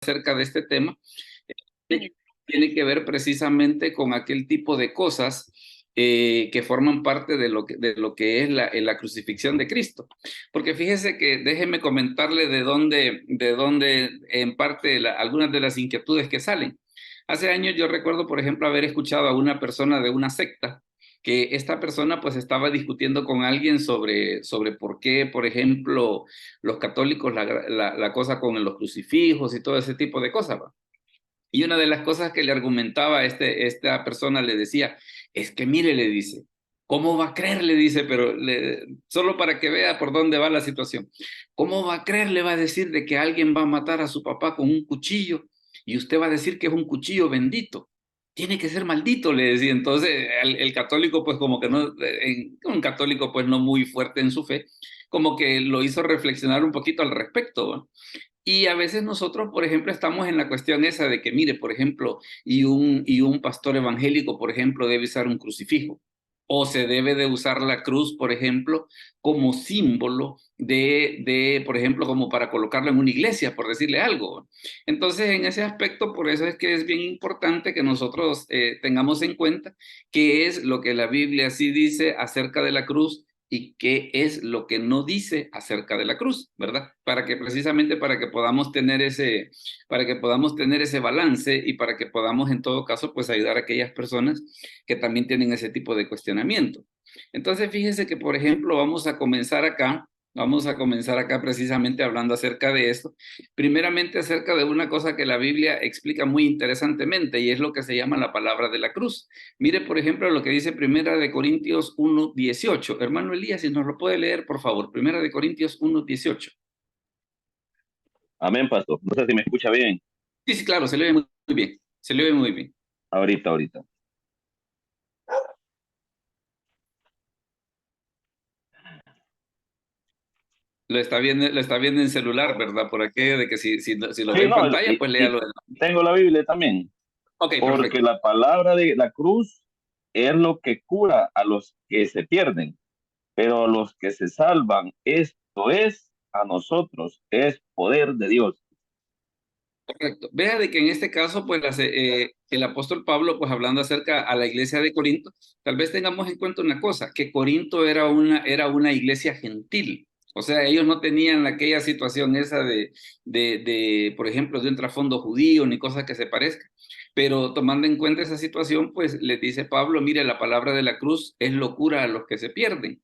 acerca de este tema, tiene que ver precisamente con aquel tipo de cosas que forman parte de lo que es la crucifixión de Cristo. Porque fíjese que déjeme comentarle de dónde en parte algunas de las inquietudes que salen. Hace años yo recuerdo, por ejemplo, haber escuchado a una persona de una secta, que esta persona pues estaba discutiendo con alguien sobre por qué, por ejemplo, los católicos la cosa con los crucifijos y todo ese tipo de cosas, ¿va? Y una de las cosas que le argumentaba esta persona le decía, es que mire, le dice, ¿cómo va a creer? Le dice, pero solo para que vea por dónde va la situación. ¿Cómo va a creer? Le va a decir de que alguien va a matar a su papá con un cuchillo y usted va a decir que es un cuchillo bendito. Tiene que ser maldito, le decía. Entonces, el católico, pues como que no, un católico pues no muy fuerte en su fe, como que lo hizo reflexionar un poquito al respecto, ¿no? Y a veces nosotros, por ejemplo, estamos en la cuestión esa de que, mire, por ejemplo, y un pastor evangélico, por ejemplo, debe usar un crucifijo. O se debe de usar la cruz, por ejemplo, como símbolo por ejemplo, como para colocarlo en una iglesia, por decirle algo. Entonces, en ese aspecto, por eso es que es bien importante que nosotros tengamos en cuenta qué es lo que la Biblia sí dice acerca de la cruz y qué es lo que no dice acerca de la cruz, ¿verdad? Para que precisamente para que podamos tener ese balance y para que podamos en todo caso pues ayudar a aquellas personas que también tienen ese tipo de cuestionamiento. Entonces fíjese que por ejemplo vamos a comenzar acá precisamente hablando acerca de esto, primeramente acerca de una cosa que la Biblia explica muy interesantemente y es lo que se llama la palabra de la cruz. Mire, por ejemplo, lo que dice Primera de Corintios 1:18. Hermano Elías, si nos lo puede leer, por favor. Primera de Corintios 1:18. Amén, pastor. No sé si me escucha bien. Sí, sí, claro, se le ve muy bien. Se le ve muy bien. Ahorita. Lo está viendo en celular, ¿verdad? Por aquí, de que si lo ve Sí, en no, pantalla, pues léalo. tengo la Biblia también, Ok, porque perfecto. la palabra de la cruz es lo que cura a los que se pierden, pero a los que se salvan, esto es a nosotros, es poder de Dios. Correcto. Vea de que en este caso, pues el apóstol Pablo, pues hablando acerca a la iglesia de Corinto, tal vez tengamos en cuenta una cosa, que Corinto era una iglesia gentil. O sea, ellos no tenían aquella situación esa por ejemplo, de un trasfondo judío ni cosa que se parezca. Pero tomando en cuenta esa situación, pues les dice Pablo, mire, la palabra de la cruz es locura a los que se pierden.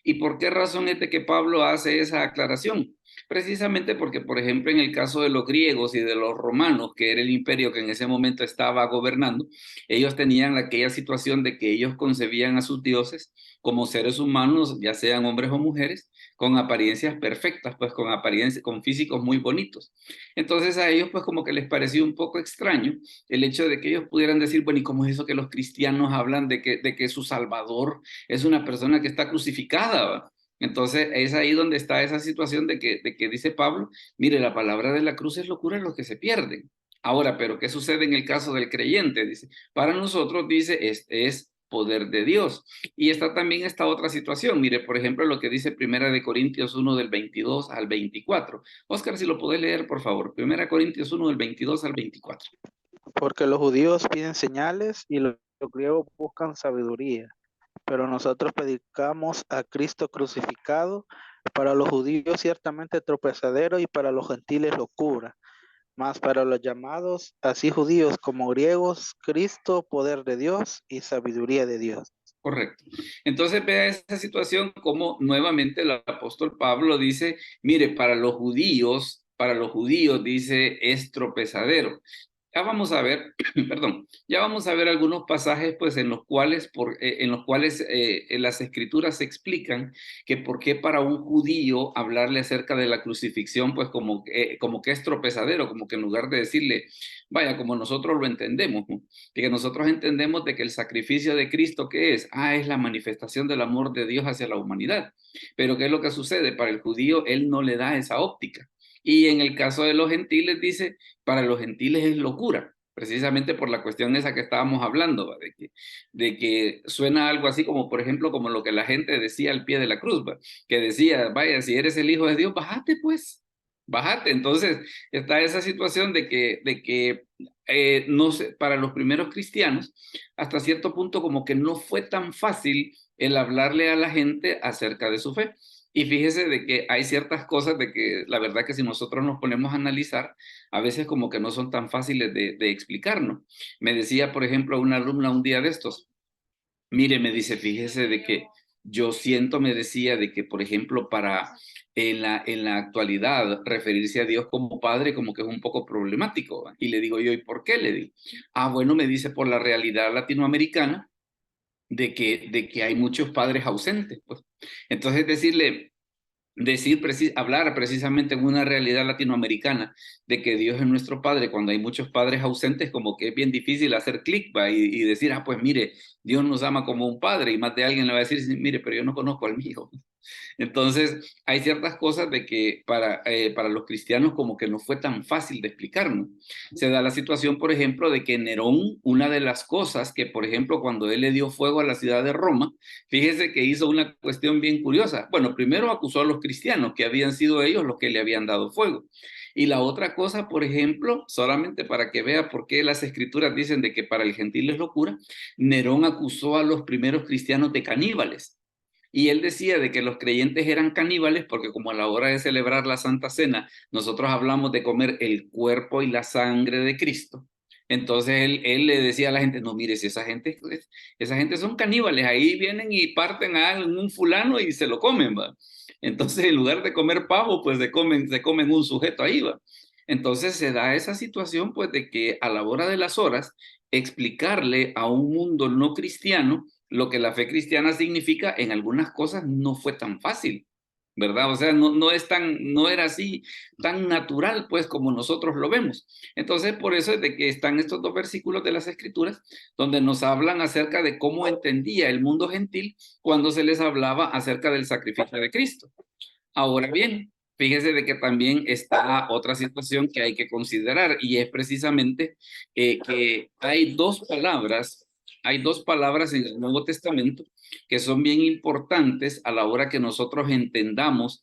¿Y por qué razón es de que Pablo hace esa aclaración? Precisamente porque, por ejemplo, en el caso de los griegos y de los romanos, que era el imperio que en ese momento estaba gobernando, ellos tenían aquella situación de que ellos concebían a sus dioses como seres humanos, ya sean hombres o mujeres, con apariencias perfectas, pues con físicos muy bonitos. Entonces a ellos pues como que les pareció un poco extraño el hecho de que ellos pudieran decir, bueno, ¿y cómo es eso que los cristianos hablan de que su Salvador es una persona que está crucificada, ¿va? Entonces es ahí donde está esa situación de que dice Pablo, mire, la palabra de la cruz es locura en los que se pierden. Ahora, pero ¿qué sucede en el caso del creyente? Dice, para nosotros, dice, es poder de Dios. Y está también esta otra situación. Mire, por ejemplo, lo que dice Primera de Corintios 1 del 22 al 24. Oscar, si lo podés leer, por favor. Primera Corintios 1 del 22 al 24. Porque los judíos piden señales y los griegos buscan sabiduría, pero nosotros predicamos a Cristo crucificado, para los judíos ciertamente tropezadero y para los gentiles locura, mas para los llamados, así judíos como griegos, Cristo poder de Dios y sabiduría de Dios. Correcto. Entonces vea esa situación como nuevamente el apóstol Pablo dice, mire, para los judíos dice es tropezadero. Ya vamos a ver, perdón, ya vamos a ver algunos pasajes pues en los cuales las escrituras explican que por qué para un judío hablarle acerca de la crucifixión pues como que es tropezadero, como que en lugar de decirle, vaya, como nosotros lo entendemos, ¿no? Que nosotros entendemos de que el sacrificio de Cristo, ¿qué es? Es la manifestación del amor de Dios hacia la humanidad. Pero ¿qué es lo que sucede? Para el judío, él no le da esa óptica. Y en el caso de los gentiles, dice, para los gentiles es locura, precisamente por la cuestión esa que estábamos hablando, ¿va? De que suena algo así como, por ejemplo, como lo que la gente decía al pie de la cruz, ¿va? Que decía, vaya, si eres el Hijo de Dios, bájate pues. bájate. Entonces está esa situación de que no sé, para los primeros cristianos, hasta cierto punto como que no fue tan fácil el hablarle a la gente acerca de su fe. Y fíjese de que hay ciertas cosas de que la verdad que si nosotros nos ponemos a analizar, a veces como que no son tan fáciles de explicarnos. Me decía, por ejemplo, una alumna un día de estos, mire, me dice, fíjese de que yo siento, me decía, de que, por ejemplo, para en la actualidad referirse a Dios como padre como que es un poco problemático. ¿Va? Y le digo yo, ¿y por qué? Le digo, ah, bueno, me dice por la realidad latinoamericana de que hay muchos padres ausentes. Pues. Entonces decirle, hablar precisamente en una realidad latinoamericana de que Dios es nuestro Padre, cuando hay muchos padres ausentes, como que es bien difícil hacer clic y decir, ah, pues mire, Dios nos ama como un padre, y más de alguien le va a decir, sí, mire, pero yo no conozco al mío. Entonces, hay ciertas cosas de que para los cristianos como que no fue tan fácil de explicarnos. Se da la situación, por ejemplo, de que Nerón, una de las cosas que, por ejemplo, cuando él le dio fuego a la ciudad de Roma, fíjese que hizo una cuestión bien curiosa. Bueno, primero acusó a los cristianos, que habían sido ellos los que le habían dado fuego. Y la otra cosa, por ejemplo, solamente para que vea por qué las escrituras dicen de que para el gentil es locura, Nerón acusó a los primeros cristianos de caníbales. Y él decía de que los creyentes eran caníbales porque como a la hora de celebrar la Santa Cena, nosotros hablamos de comer el cuerpo y la sangre de Cristo. Entonces él le decía a la gente, no, mire, si esa gente son caníbales, ahí vienen y parten a un fulano y se lo comen, ¿va? Entonces en lugar de comer pavo, pues se comen un sujeto ahí, ¿va? Entonces se da esa situación, pues, de que a la hora de las horas, explicarle a un mundo no cristiano lo que la fe cristiana significa en algunas cosas no fue tan fácil, ¿verdad? O sea, no era así tan natural, pues, como nosotros lo vemos. Entonces, por eso es de que están estos dos versículos de las Escrituras, donde nos hablan acerca de cómo entendía el mundo gentil cuando se les hablaba acerca del sacrificio de Cristo. Ahora bien, fíjese de que también está otra situación que hay que considerar y es precisamente que hay dos palabras en el Nuevo Testamento que son bien importantes a la hora que nosotros entendamos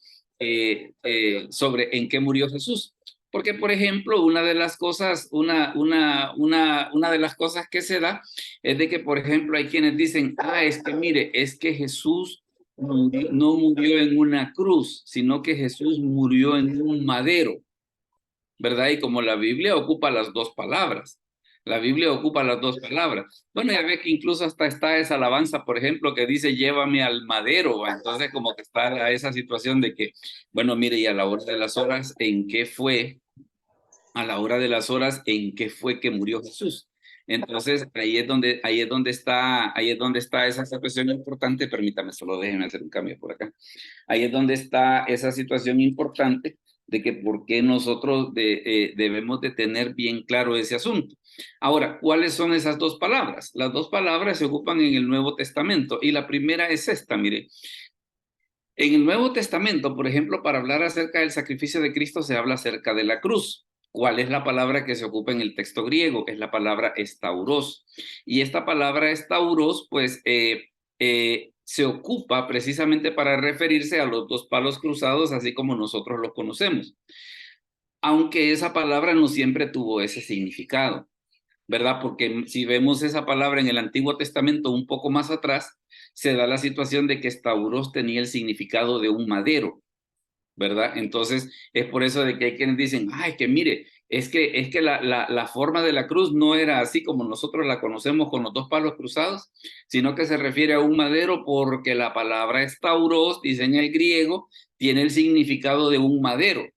sobre en qué murió Jesús. Porque, por ejemplo, una de las cosas que se da es de que, por ejemplo, hay quienes dicen, ah, es que mire, es que Jesús no murió en una cruz, sino que Jesús murió en un madero, ¿verdad? Y como la Biblia ocupa las dos palabras, la Biblia ocupa las dos palabras. Bueno, ya ve que incluso hasta está esa alabanza, por ejemplo, que dice, llévame al madero, ¿va? Entonces como que está esa situación de que, bueno, mire, y a la hora de las horas, ¿en qué fue? A la hora de las horas, ¿en qué fue que murió Jesús? Entonces, ahí es donde está esa situación importante. Permítame, solo déjenme hacer un cambio por acá. Ahí es donde está esa situación importante de que por qué nosotros debemos de tener bien claro ese asunto. Ahora, ¿cuáles son esas dos palabras? Las dos palabras se ocupan en el Nuevo Testamento y la primera es esta, mire. En el Nuevo Testamento, por ejemplo, para hablar acerca del sacrificio de Cristo se habla acerca de la cruz. ¿Cuál es la palabra que se ocupa en el texto griego? Es la palabra estauros. Y esta palabra estauros, pues, se ocupa precisamente para referirse a los dos palos cruzados, así como nosotros los conocemos. Aunque esa palabra no siempre tuvo ese significado, ¿verdad? Porque si vemos esa palabra en el Antiguo Testamento un poco más atrás, se da la situación de que estauros tenía el significado de un madero, ¿verdad? Entonces, es por eso de que hay quienes dicen, ay, que mire, es que la forma de la cruz no era así como nosotros la conocemos con los dos palos cruzados, sino que se refiere a un madero porque la palabra estauros, dice en el griego, tiene el significado de un madero.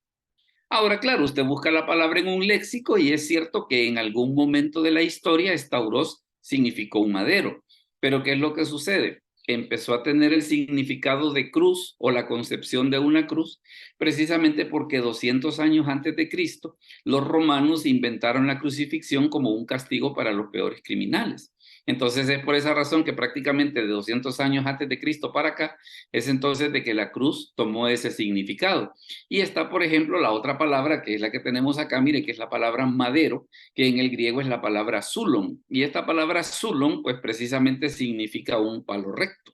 Ahora, claro, usted busca la palabra en un léxico y es cierto que en algún momento de la historia estauros significó un madero. Pero ¿qué es lo que sucede? Empezó a tener el significado de cruz o la concepción de una cruz, precisamente porque 200 años antes de Cristo, los romanos inventaron la crucifixión como un castigo para los peores criminales. Entonces es por esa razón que prácticamente de 200 años antes de Cristo para acá, es entonces de que la cruz tomó ese significado. Y está, por ejemplo, la otra palabra, que es la que tenemos acá, mire, que es la palabra madero, que en el griego es la palabra zulon. Y esta palabra zulon, pues precisamente significa un palo recto,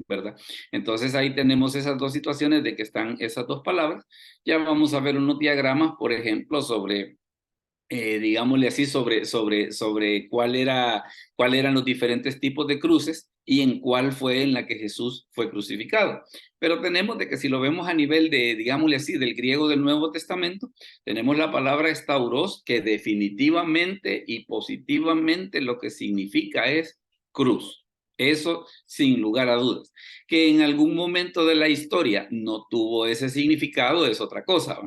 ¿verdad? Entonces ahí tenemos esas dos situaciones de que están esas dos palabras. Ya vamos a ver unos diagramas, por ejemplo, sobre digámosle así, sobre cuál eran los diferentes tipos de cruces y en cuál fue en la que Jesús fue crucificado. Pero tenemos de que si lo vemos a nivel de, digámosle así, del griego del Nuevo Testamento, tenemos la palabra estauros, que definitivamente y positivamente lo que significa es cruz. Eso sin lugar a dudas. Que en algún momento de la historia no tuvo ese significado es otra cosa.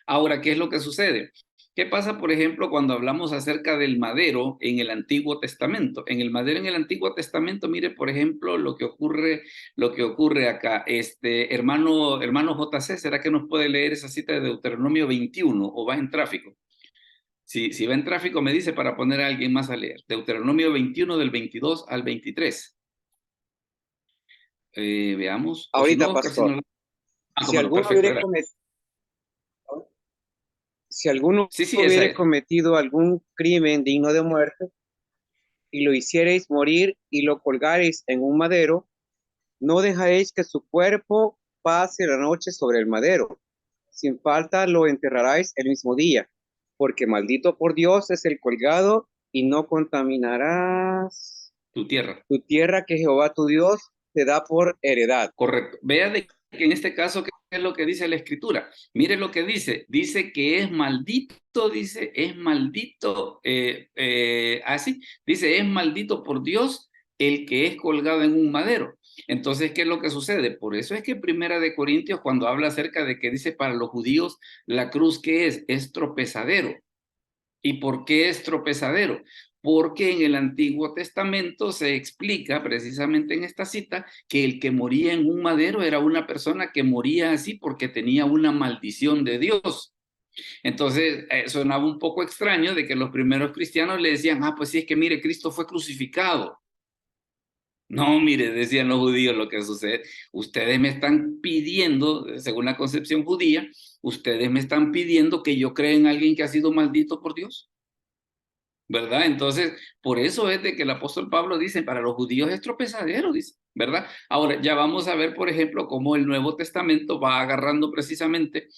Ahora, ¿qué es lo que sucede? ¿Qué pasa, por ejemplo, cuando hablamos acerca del madero en el Antiguo Testamento? En el madero en el Antiguo Testamento, mire, por ejemplo, lo que ocurre acá. Hermano JC, ¿será que nos puede leer esa cita de Deuteronomio 21 o va en tráfico? Si va en tráfico, me dice para poner a alguien más a leer. Deuteronomio 21 del 22 al 23. Veamos. O si no, Ahorita, Oscar, si pastor, no... Ah, si cómo no, alguno perfecto. hubiere si alguno Sí, esa hubiere es. cometido algún crimen digno de muerte y lo hicierais morir y lo colgareis en un madero, no dejaréis que su cuerpo pase la noche sobre el madero. Sin falta lo enterraréis el mismo día, porque maldito por Dios es el colgado, y no contaminarás Tu tierra. tu tierra que Jehová tu Dios te da por heredad. Correcto. Vea de que en este caso, ¿qué es lo que dice la Escritura? Mire lo que dice. Dice que es maldito, dice, es maldito. Así, dice, es maldito por Dios el que es colgado en un madero. Entonces, ¿qué es lo que sucede? Por eso es que Primera de Corintios, cuando habla acerca de que dice para los judíos, la cruz, ¿qué es? Es tropezadero. ¿Y por qué es tropezadero? Porque en el Antiguo Testamento se explica precisamente en esta cita que el que moría en un madero era una persona que moría así porque tenía una maldición de Dios. Entonces sonaba un poco extraño de que los primeros cristianos le decían, pues sí, es que mire, Cristo fue crucificado. No, mire, decían los judíos, lo que sucede, ustedes me están pidiendo, según la concepción judía, ustedes me están pidiendo que yo crea en alguien que ha sido maldito por Dios. ¿Verdad? Entonces, por eso es de que el apóstol Pablo dice, para los judíos es tropezadero, dice, ¿verdad? Ahora, ya vamos a ver, por ejemplo, cómo el Nuevo Testamento va agarrando precisamente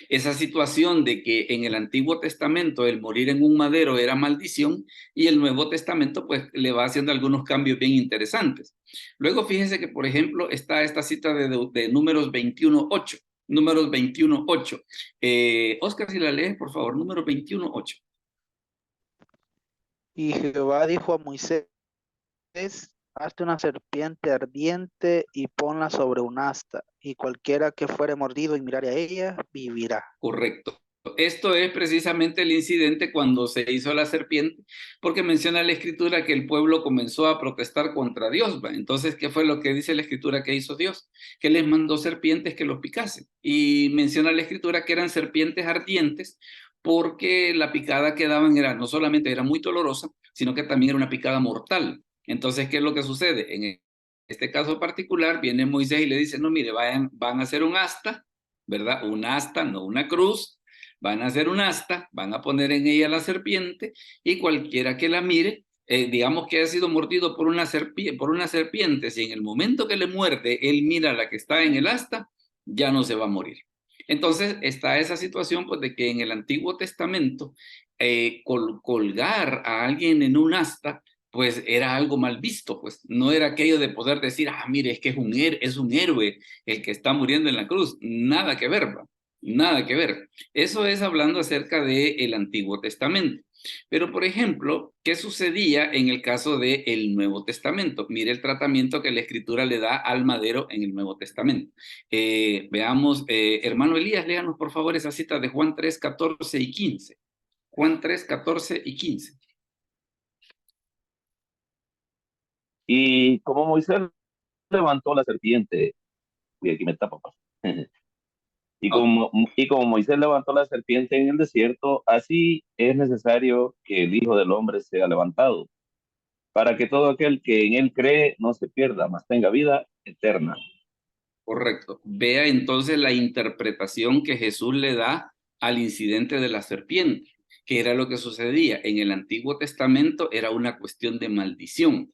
esa situación de que en el Antiguo Testamento el morir en un madero era maldición y el Nuevo Testamento pues le va haciendo algunos cambios bien interesantes. Luego fíjese que, por ejemplo, está esta cita de Números 21:8. Números 21:8. Oscar, si la lees, por favor, Números 21:8. Y Jehová dijo a Moisés, hazte una serpiente ardiente y ponla sobre un asta, y cualquiera que fuere mordido y mirare a ella, vivirá. Correcto. Esto es precisamente el incidente cuando se hizo la serpiente, porque menciona la Escritura que el pueblo comenzó a protestar contra Dios. ¿Va? Entonces, ¿qué fue lo que dice la Escritura que hizo Dios? Que les mandó serpientes que los picasen. Y menciona la Escritura que eran serpientes ardientes, porque la picada que daban era, no solamente era muy dolorosa, sino que también era una picada mortal. Entonces, ¿qué es lo que sucede? En este caso particular, viene Moisés y le dice, no, mire, van a hacer un asta, ¿verdad? Un asta, no una cruz. Van a hacer un asta, van a poner en ella la serpiente y cualquiera que la mire, digamos que ha sido mordido por una serpiente, si en el momento que le muerde él mira la que está en el asta, ya no se va a morir. Entonces está esa situación pues de que en el Antiguo Testamento colgar a alguien en un asta pues era algo mal visto, pues no era aquello de poder decir, mire, es que es un héroe el que está muriendo en la cruz, nada que ver, ¿va? Nada que ver. Eso es hablando acerca del Antiguo Testamento. Pero, por ejemplo, ¿qué sucedía en el caso del Nuevo Testamento? Mire el tratamiento que la Escritura le da al madero en el Nuevo Testamento. Veamos, hermano Elías, léanos por favor esa cita de Juan 3, 14 y 15. Juan 3, 14 y 15. Y como Moisés levantó la serpiente, y aquí me tapa, papá. Oh, Y como Moisés levantó la serpiente en el desierto, así es necesario que el Hijo del Hombre sea levantado, para que todo aquel que en él cree no se pierda, mas tenga vida eterna. correcto. Vea entonces la interpretación que Jesús le da al incidente de la serpiente, que era lo que sucedía. En el Antiguo Testamento era una cuestión de maldición.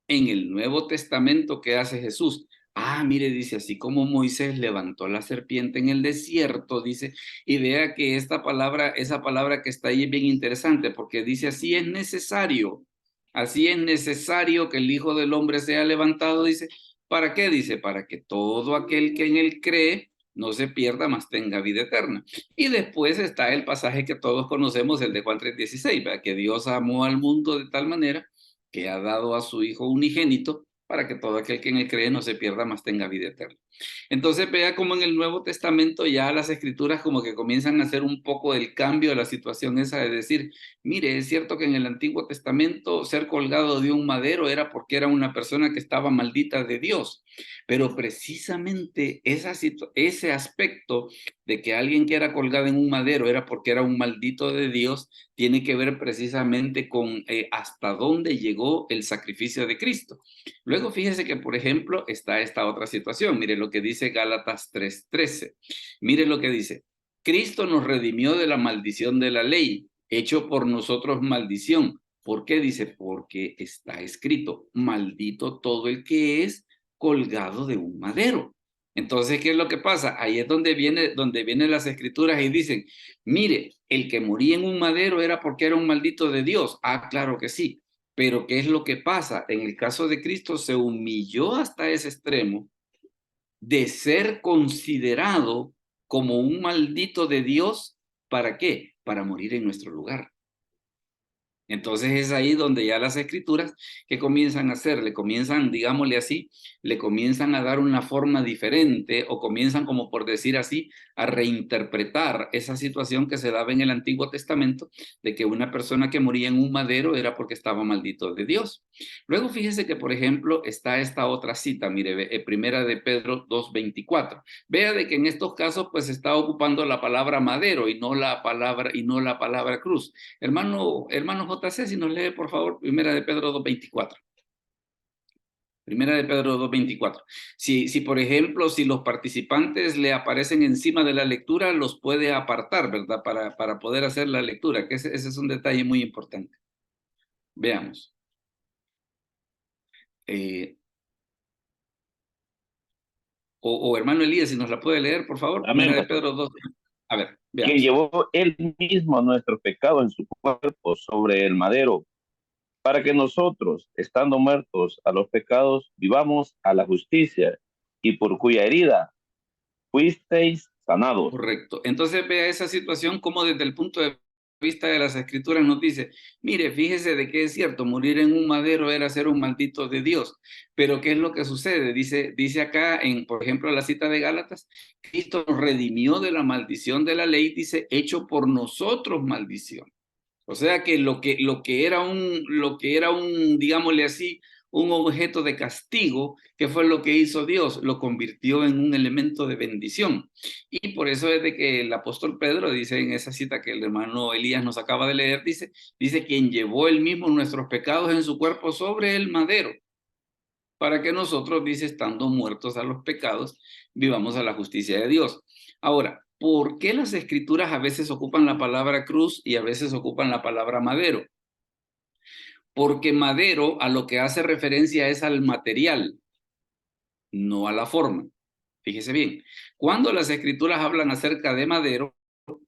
En el Nuevo Testamento, ¿qué hace Jesús? Ah, mire, dice, así como Moisés levantó la serpiente en el desierto, dice, y vea que esa palabra que está ahí es bien interesante, porque dice, así es necesario que el Hijo del Hombre sea levantado, dice, ¿para qué? Dice, para que todo aquel que en él cree no se pierda, mas tenga vida eterna. Y después está el pasaje que todos conocemos, el de Juan 3:16, ¿verdad? Que Dios amó al mundo de tal manera que ha dado a su Hijo unigénito para que todo aquel que en él cree no se pierda, mas tenga vida eterna. Entonces vea como en el Nuevo Testamento ya las escrituras como que comienzan a hacer un poco el cambio de la situación esa de decir, mire, es cierto que en el Antiguo Testamento ser colgado de un madero era porque era una persona que estaba maldita de Dios, pero precisamente ese aspecto de que alguien que era colgado en un madero era porque era un maldito de Dios, tiene que ver precisamente con hasta dónde llegó el sacrificio de Cristo. Luego fíjese que, por ejemplo, está esta otra situación. Mire lo que dice Gálatas 3:13. Mire lo que dice. Cristo nos redimió de la maldición de la ley, hecho por nosotros maldición. ¿Por qué? Dice, porque está escrito, maldito todo el que es colgado de un madero. Entonces, ¿qué es lo que pasa? Ahí es donde vienen las escrituras y dicen, mire, el que moría en un madero era porque era un maldito de Dios. Ah, claro que sí. Pero ¿qué es lo que pasa? En el caso de Cristo se humilló hasta ese extremo de ser considerado como un maldito de Dios. ¿Para qué? Para morir en nuestro lugar. Entonces es ahí donde ya las escrituras que comienzan a hacer, digámosle así, le comienzan a dar una forma diferente o comienzan como por decir así, a reinterpretar esa situación que se daba en el Antiguo Testamento de que una persona que moría en un madero era porque estaba maldito de Dios. Luego fíjese que por ejemplo está esta otra cita, mire, primera de Pedro 2:24. Vea de que en estos casos pues está ocupando la palabra madero y no la palabra cruz. Hermano JC, si nos lee, por favor, Primera de Pedro 2:24. Primera de Pedro 2:24. Si, por ejemplo, si los participantes le aparecen encima de la lectura, los puede apartar, ¿verdad? Para poder hacer la lectura, que ese es un detalle muy importante. Veamos. Hermano Elías, si nos la puede leer, por favor. Amén, Primera de pastor. Pedro 2. A ver, Quien veamos. llevó él mismo nuestro pecado en su cuerpo sobre el madero, para que nosotros, estando muertos a los pecados, vivamos a la justicia, y por cuya herida fuisteis sanados. Correcto. Entonces vea esa situación como desde el punto de vista de las escrituras nos dice, mire, fíjese de que es cierto, morir en un madero era ser un maldito de Dios, pero ¿qué es lo que sucede? Dice acá, por ejemplo, la cita de Gálatas, Cristo nos redimió de la maldición de la ley, dice, hecho por nosotros maldición. O sea que lo que era un, digámosle así, un objeto de castigo, que fue lo que hizo Dios, lo convirtió en un elemento de bendición. Y por eso es de que el apóstol Pedro dice en esa cita que el hermano Elías nos acaba de leer, dice quien llevó él mismo nuestros pecados en su cuerpo sobre el madero, para que nosotros, dice, estando muertos a los pecados, vivamos a la justicia de Dios. Ahora, ¿por qué las escrituras a veces ocupan la palabra cruz y a veces ocupan la palabra madero? Porque madero a lo que hace referencia es al material, no a la forma. Fíjese bien, cuando las escrituras hablan acerca de madero,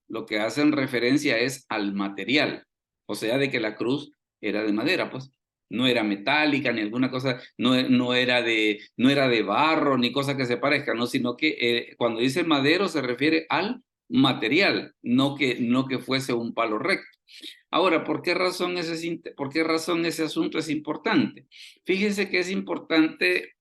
lo que hacen referencia es al material, o sea, de que la cruz era de madera, pues no era metálica ni alguna cosa, no era de barro ni cosa que se parezca, no, sino que cuando dice madero se refiere al material, no que fuese un palo recto. Ahora, ¿por qué razón ese asunto es importante? Fíjese que es importante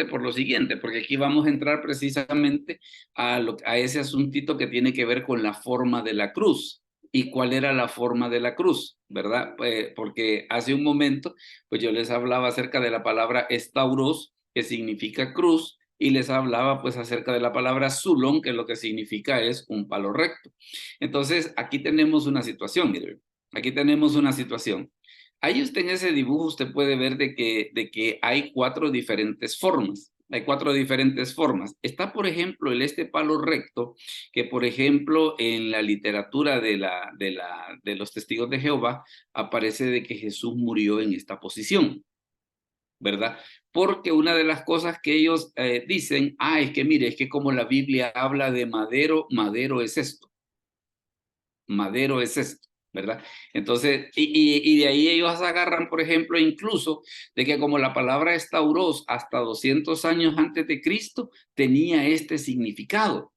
por lo siguiente, porque aquí vamos a entrar precisamente a ese asuntito que tiene que ver con la forma de la cruz. ¿Y cuál era la forma de la cruz? ¿Verdad? Porque hace un momento, pues yo les hablaba acerca de la palabra estauros, que significa cruz, y les hablaba pues acerca de la palabra zulón, que lo que significa es un palo recto. Entonces, aquí tenemos una situación, mire. Aquí tenemos una situación. Ahí usted en ese dibujo usted puede ver de que hay 4 diferentes formas. Hay 4 diferentes formas. Está, por ejemplo, este palo recto, que por ejemplo en la literatura de los testigos de Jehová aparece de que Jesús murió en esta posición. ¿verdad? Porque una de las cosas que ellos dicen, es que mire, es que como la Biblia habla de madero, madero es esto. Madero es esto, ¿verdad? Entonces, y de ahí ellos agarran, por ejemplo, incluso de que como la palabra estauros hasta 200 años antes de Cristo tenía este significado.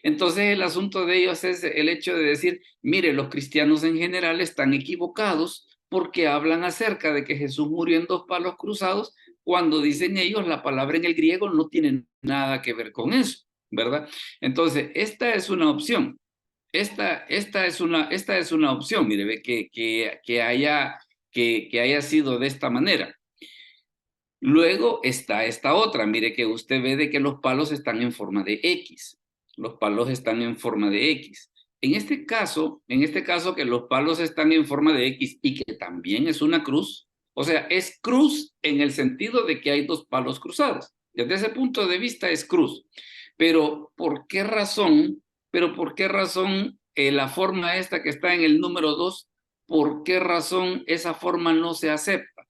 Entonces el asunto de ellos es el hecho de decir, mire, los cristianos en general están equivocados porque hablan acerca de que Jesús murió en 2 palos cruzados, cuando dicen ellos la palabra en el griego no tiene nada que ver con eso, ¿verdad? Entonces, esta es una opción. Esta es una opción, mire, ve que haya sido de esta manera. Luego está esta otra, mire que usted ve de que los palos están en forma de X. Los palos están en forma de X. En este caso que los palos están en forma de X y que también es una cruz, o sea, es cruz en el sentido de que hay 2 palos cruzados. Desde ese punto de vista es cruz. Pero ¿por qué razón? La forma esta que está en el número 2, ¿por qué razón esa forma no se acepta?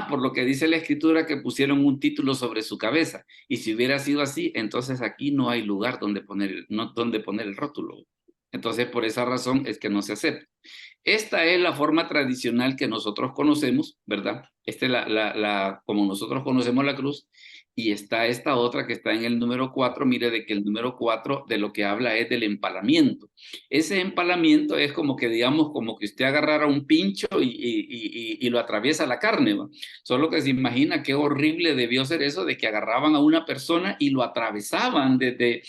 Por lo que dice la escritura que pusieron un título sobre su cabeza. Y si hubiera sido así, entonces aquí no hay lugar donde poner el rótulo. Entonces, por esa razón es que no se acepta. Esta es la forma tradicional que nosotros conocemos, ¿verdad? Esta es como nosotros conocemos la cruz. Y está esta otra que está en el número 4. Mire de que el número 4 de lo que habla es del empalamiento. Ese empalamiento es como que, digamos, como que usted agarrara un pincho y lo atraviesa la carne, ¿va? Solo que se imagina qué horrible debió ser eso de que agarraban a una persona y lo atravesaban desde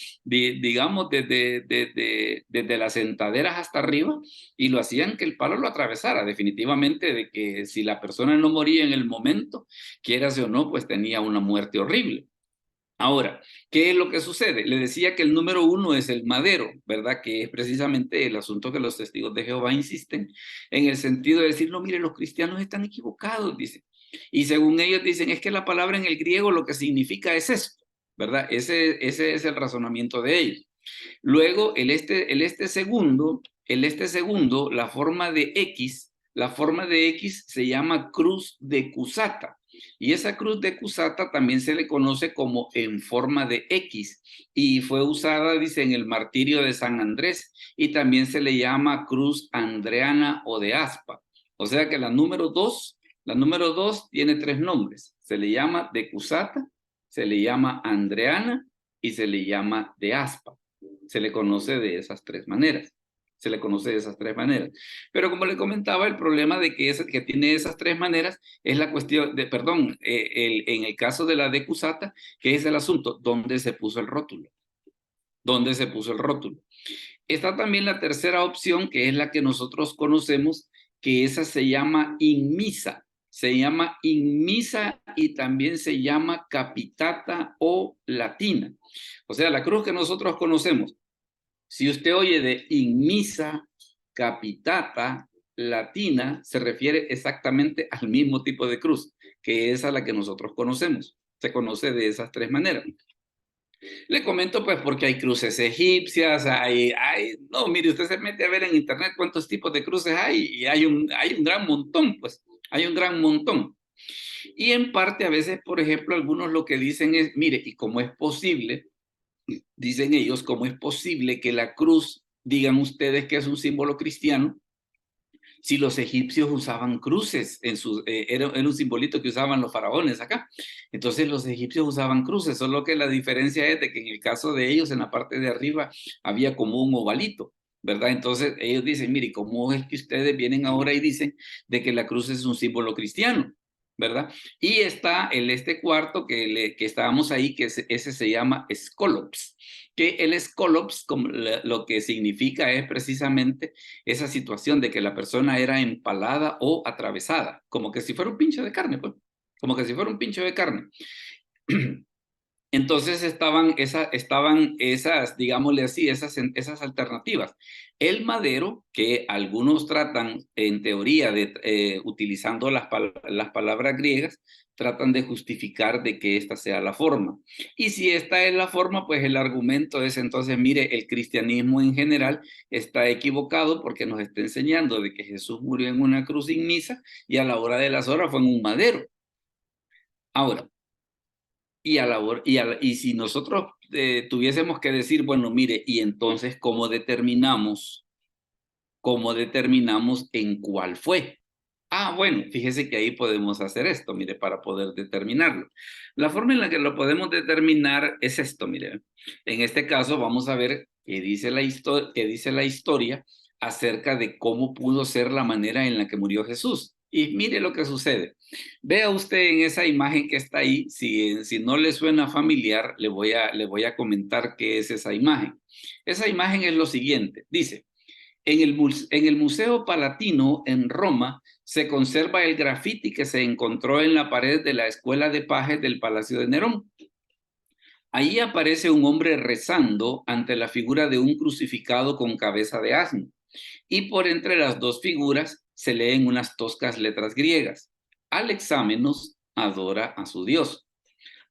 las sentaderas hasta arriba y lo hacían que el palo lo atravesara. Definitivamente de que si la persona no moría en el momento, quieras o no, pues tenía una muerte horrible. Ahora, ¿qué es lo que sucede? Le decía que el número 1 es el madero, ¿verdad? Que es precisamente el asunto que los testigos de Jehová insisten en el sentido de decir, no, mire, los cristianos están equivocados, dicen. Y según ellos dicen, es que la palabra en el griego lo que significa es esto, ¿verdad? Ese es el razonamiento de ellos. Luego, segundo, la forma de X se llama cruz de Cusata. Y esa cruz de Cusata también se le conoce como en forma de X. Y fue usada, dice, en el martirio de San Andrés. Y también se le llama cruz andreana o de aspa. O sea que la número 2 tiene 3 nombres. Se le llama de Cusata, se le llama andreana y se le llama de aspa. Se le conoce de esas 3 maneras. Pero como le comentaba, el problema de que tiene esas 3 maneras es la cuestión de, en el caso de la de Cusata, que es el asunto, ¿dónde se puso el rótulo? Está también la tercera opción, que es la que nosotros conocemos, que esa se llama inmisa. Y también se llama capitata o latina. O sea, la cruz que nosotros conocemos. Si usted oye de inmisa, capitata, latina, se refiere exactamente al mismo tipo de cruz, que es a la que nosotros conocemos. Se conoce de esas 3 maneras. Le comento pues porque hay cruces egipcias, no, mire, usted se mete a ver en internet cuántos tipos de cruces hay y hay un gran montón, pues, hay un gran montón. Y en parte a veces, por ejemplo, algunos lo que dicen es, mire, ¿y cómo es posible? Dicen ellos, ¿cómo es posible que la cruz, digan ustedes que es un símbolo cristiano, si los egipcios usaban cruces, era un simbolito que usaban los faraones acá? Entonces los egipcios usaban cruces, solo que la diferencia es de que en el caso de ellos, en la parte de arriba, había como un ovalito, ¿verdad? Entonces ellos dicen, mire, ¿cómo es que ustedes vienen ahora y dicen de que la cruz es un símbolo cristiano? ¿Verdad? Y está el cuarto que estábamos ahí, que ese se llama scolops, que el scolops lo que significa es precisamente esa situación de que la persona era empalada o atravesada, como que si fuera un pincho de carne, pues, como que si fuera un pincho de carne. Entonces estaban esas, digámosle así, esas alternativas. El madero, que algunos tratan en teoría de, utilizando las palabras griegas, tratan de justificar de que esta sea la forma. Y si esta es la forma, pues el argumento es entonces, mire, el cristianismo en general está equivocado porque nos está enseñando de que Jesús murió en una cruz inmisa y a la hora de las horas fue en un madero. Ahora, y si nosotros tuviésemos que decir, bueno, mire, y entonces, ¿cómo determinamos en cuál fue? Ah, bueno, fíjese que ahí podemos hacer esto, mire, para poder determinarlo. La forma en la que lo podemos determinar es esto, mire. En este caso vamos a ver qué dice la historia acerca de cómo pudo ser la manera en la que murió Jesús. Y mire lo que sucede. Vea usted en esa imagen que está ahí, si no le suena familiar, le voy a comentar qué es esa imagen. Esa imagen es lo siguiente, dice, en el Museo Palatino en Roma se conserva el grafiti que se encontró en la pared de la Escuela de Pajes del Palacio de Nerón. Ahí aparece un hombre rezando ante la figura de un crucificado con cabeza de asno, y por entre las dos figuras se leen unas toscas letras griegas. Alexámenos adora a su Dios.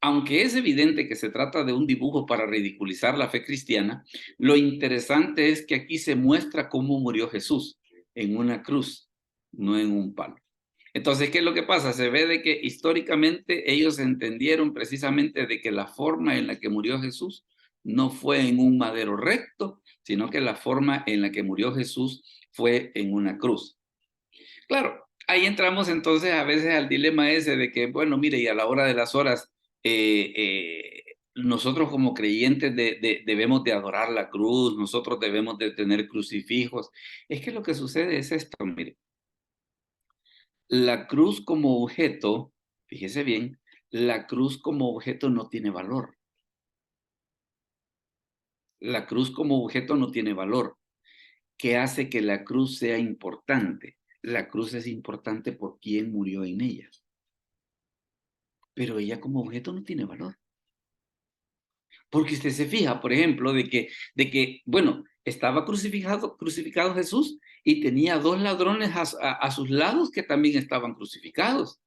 Aunque es evidente que se trata de un dibujo para ridiculizar la fe cristiana, lo interesante es que aquí se muestra cómo murió Jesús, en una cruz, no en un palo. Entonces, ¿qué es lo que pasa? Se ve de que históricamente ellos entendieron precisamente de que la forma en la que murió Jesús no fue en un madero recto, sino que la forma en la que murió Jesús fue en una cruz. Claro, ahí entramos entonces a veces al dilema ese de que, bueno, mire, y a la hora de las horas, nosotros como creyentes debemos de adorar la cruz, nosotros debemos de tener crucifijos. Es que lo que sucede es esto, mire. La cruz como objeto, fíjese bien, la cruz como objeto no tiene valor. La cruz como objeto no tiene valor. ¿Qué hace que la cruz sea importante? La cruz es importante por quién murió en ella. Pero ella como objeto no tiene valor. Porque usted se fija, por ejemplo, de que bueno, estaba crucificado Jesús y tenía dos ladrones a sus lados que también estaban crucificados.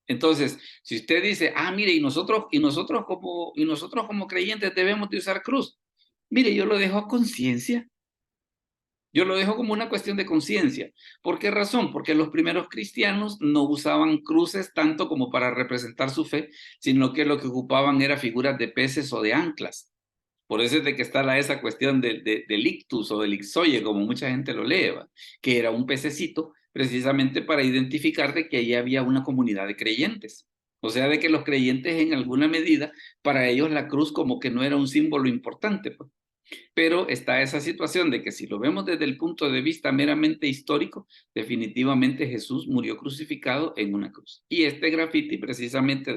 Entonces, si usted dice, ah, mire, y nosotros como creyentes debemos de usar cruz. Mire, yo lo dejo a conciencia. Yo lo dejo como una cuestión de conciencia. ¿Por qué razón? Porque los primeros cristianos no usaban cruces tanto como para representar su fe, sino que lo que ocupaban era figuras de peces o de anclas. Por eso es de que está esa cuestión del ictus o del ixoye, como mucha gente lo lee, que era un pececito precisamente para identificar de que allí había una comunidad de creyentes. O sea, de que los creyentes en alguna medida, para ellos la cruz como que no era un símbolo importante, pues. Pero está esa situación de que si lo vemos desde el punto de vista meramente histórico, definitivamente Jesús murió crucificado en una cruz. Y este grafiti precisamente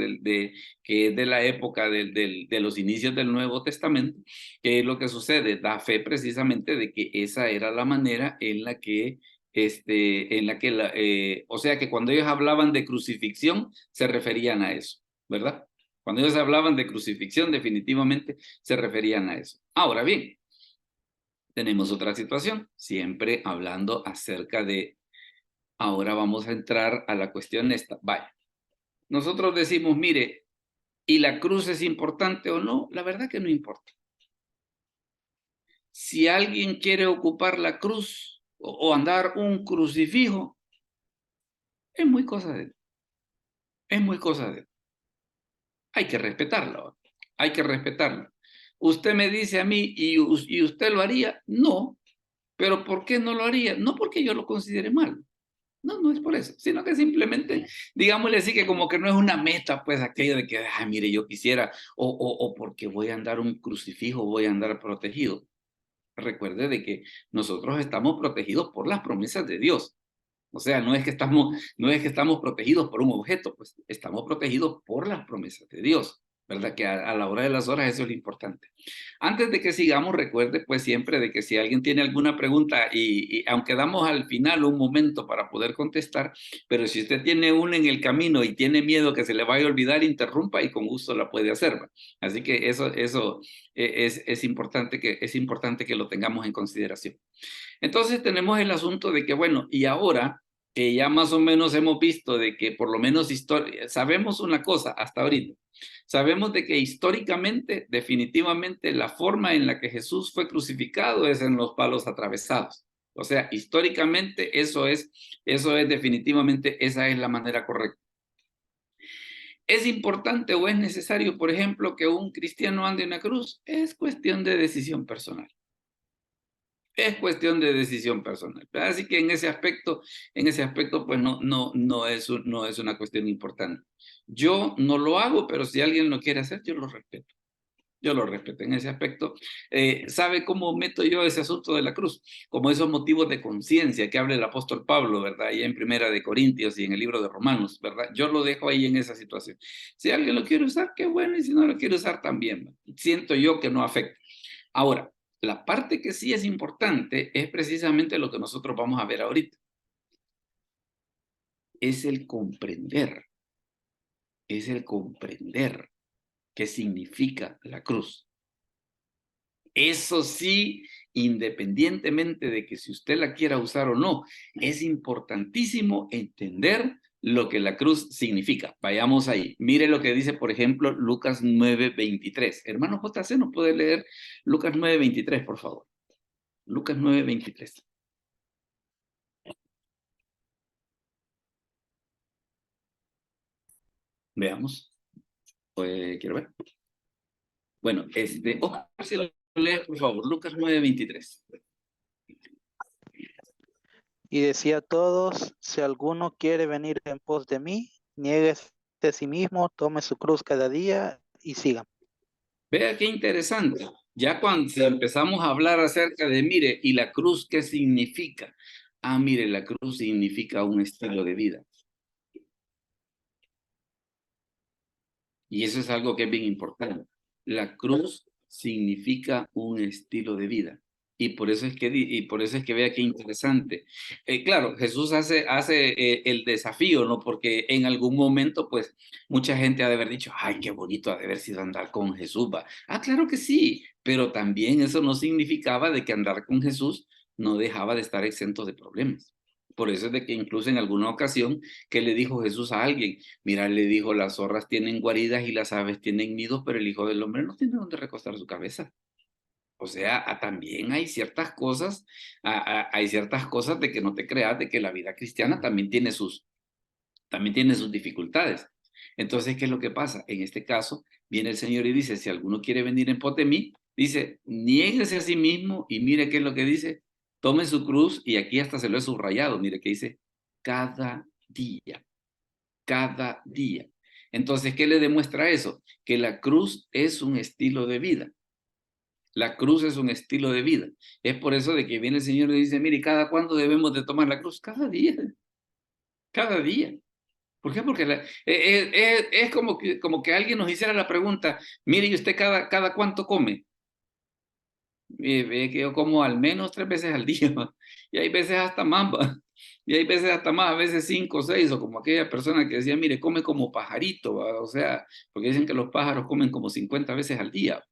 que es de la época de los inicios del Nuevo Testamento, que es lo que sucede, da fe precisamente de que esa era la manera en la que o sea que cuando ellos hablaban de crucifixión, se referían a eso, ¿verdad? Cuando ellos hablaban de crucifixión, definitivamente se referían a eso. Ahora bien, tenemos otra situación, siempre hablando acerca de, ahora vamos a entrar a la cuestión esta. Vaya, nosotros decimos, mire, ¿y la cruz es importante o no? La verdad que no importa. Si alguien quiere ocupar la cruz o andar un crucifijo, es muy cosa de él. Es muy cosa de él. Hay que respetarlo, hay que respetarlo. Usted me dice a mí, ¿y usted lo haría? No, pero ¿por qué no lo haría? No porque yo lo considere mal, no es por eso, sino que simplemente, digámosle así que como que no es una meta, pues aquello de que, ay, mire, yo quisiera, o porque voy a andar un crucifijo, voy a andar protegido. Recuerde de que nosotros estamos protegidos por las promesas de Dios. O sea, no es que estamos protegidos por un objeto, pues estamos protegidos por las promesas de Dios, ¿verdad? Que a la hora de las horas eso es lo importante. Antes de que sigamos, recuerde pues siempre de que si alguien tiene alguna pregunta y aunque damos al final un momento para poder contestar, pero si usted tiene una en el camino y tiene miedo que se le vaya a olvidar, interrumpa y con gusto la puede hacer, ¿va? Así que eso es importante que lo tengamos en consideración. Entonces tenemos el asunto de que, bueno, y ahora que ya más o menos hemos visto de que por lo menos sabemos una cosa hasta ahorita, sabemos de que históricamente, definitivamente, la forma en la que Jesús fue crucificado es en los palos atravesados. O sea, históricamente eso es definitivamente, esa es la manera correcta. ¿Es importante o es necesario, por ejemplo, que un cristiano ande en la cruz? Es cuestión de decisión personal. Es cuestión de decisión personal. Así que en ese aspecto, pues no es una cuestión importante. Yo no lo hago, pero si alguien lo quiere hacer, yo lo respeto. Yo lo respeto en ese aspecto. ¿Sabe cómo meto yo ese asunto de la cruz? Como esos motivos de conciencia que habla el apóstol Pablo, ¿verdad? Ahí en Primera de Corintios y en el libro de Romanos, ¿verdad? Yo lo dejo ahí en esa situación. Si alguien lo quiere usar, qué bueno, y si no lo quiere usar, también, ¿verdad? Siento yo que no afecta. Ahora, la parte que sí es importante es precisamente lo que nosotros vamos a ver ahorita. Es el comprender. Es el comprender qué significa la cruz. Eso sí, independientemente de que si usted la quiera usar o no, es importantísimo entender lo que la cruz significa. Vayamos ahí. Mire lo que dice, por ejemplo, Lucas 9:23. Hermano JC, ¿nos puede leer Lucas 9:23, por favor? Lucas 9:23. Veamos. Quiero ver. Bueno, Oscar, si lo lee, por favor, Lucas 9:23. Y decía a todos, si alguno quiere venir en pos de mí, niéguese a sí mismo, tome su cruz cada día y siga. Vea qué interesante. Ya cuando empezamos a hablar acerca de, mire, ¿y la cruz qué significa? Ah, mire, la cruz significa un estilo de vida. Y eso es algo que es bien importante. La cruz significa un estilo de vida. Y por eso es que vea qué interesante. Claro, Jesús hace el desafío, ¿no? Porque en algún momento, pues, mucha gente ha de haber dicho, ay, qué bonito ha de haber sido andar con Jesús, va. Ah, claro que sí, pero también eso no significaba de que andar con Jesús no dejaba de estar exento de problemas. Por eso es de que incluso en alguna ocasión que le dijo Jesús a alguien, mira, le dijo, las zorras tienen guaridas y las aves tienen nidos, pero el Hijo del Hombre no tiene donde recostar su cabeza. O sea, también hay ciertas cosas, hay ciertas cosas de que no te creas de que la vida cristiana también tiene sus dificultades. Entonces, ¿qué es lo que pasa? En este caso, viene el Señor y dice, si alguno quiere venir en pos de mí, dice, niéguese a sí mismo y mire qué es lo que dice, tome su cruz y aquí hasta se lo he subrayado, mire que dice, cada día. Cada día. Entonces, ¿qué le demuestra eso? Que la cruz es un estilo de vida. La cruz es un estilo de vida. Es por eso de que viene el Señor y dice, mire, ¿cada cuándo debemos de tomar la cruz? Cada día. Cada día. ¿Por qué? Porque es como que alguien nos hiciera la pregunta, mire, ¿y usted cada cuánto come? Ve que yo como al menos 3 veces al día, ¿va? Y hay veces hasta más, ¿va? Y hay veces hasta más, a veces 5 o 6, o como aquella persona que decía, mire, come como pajarito, ¿va? O sea, porque dicen que los pájaros comen como 50 veces al día.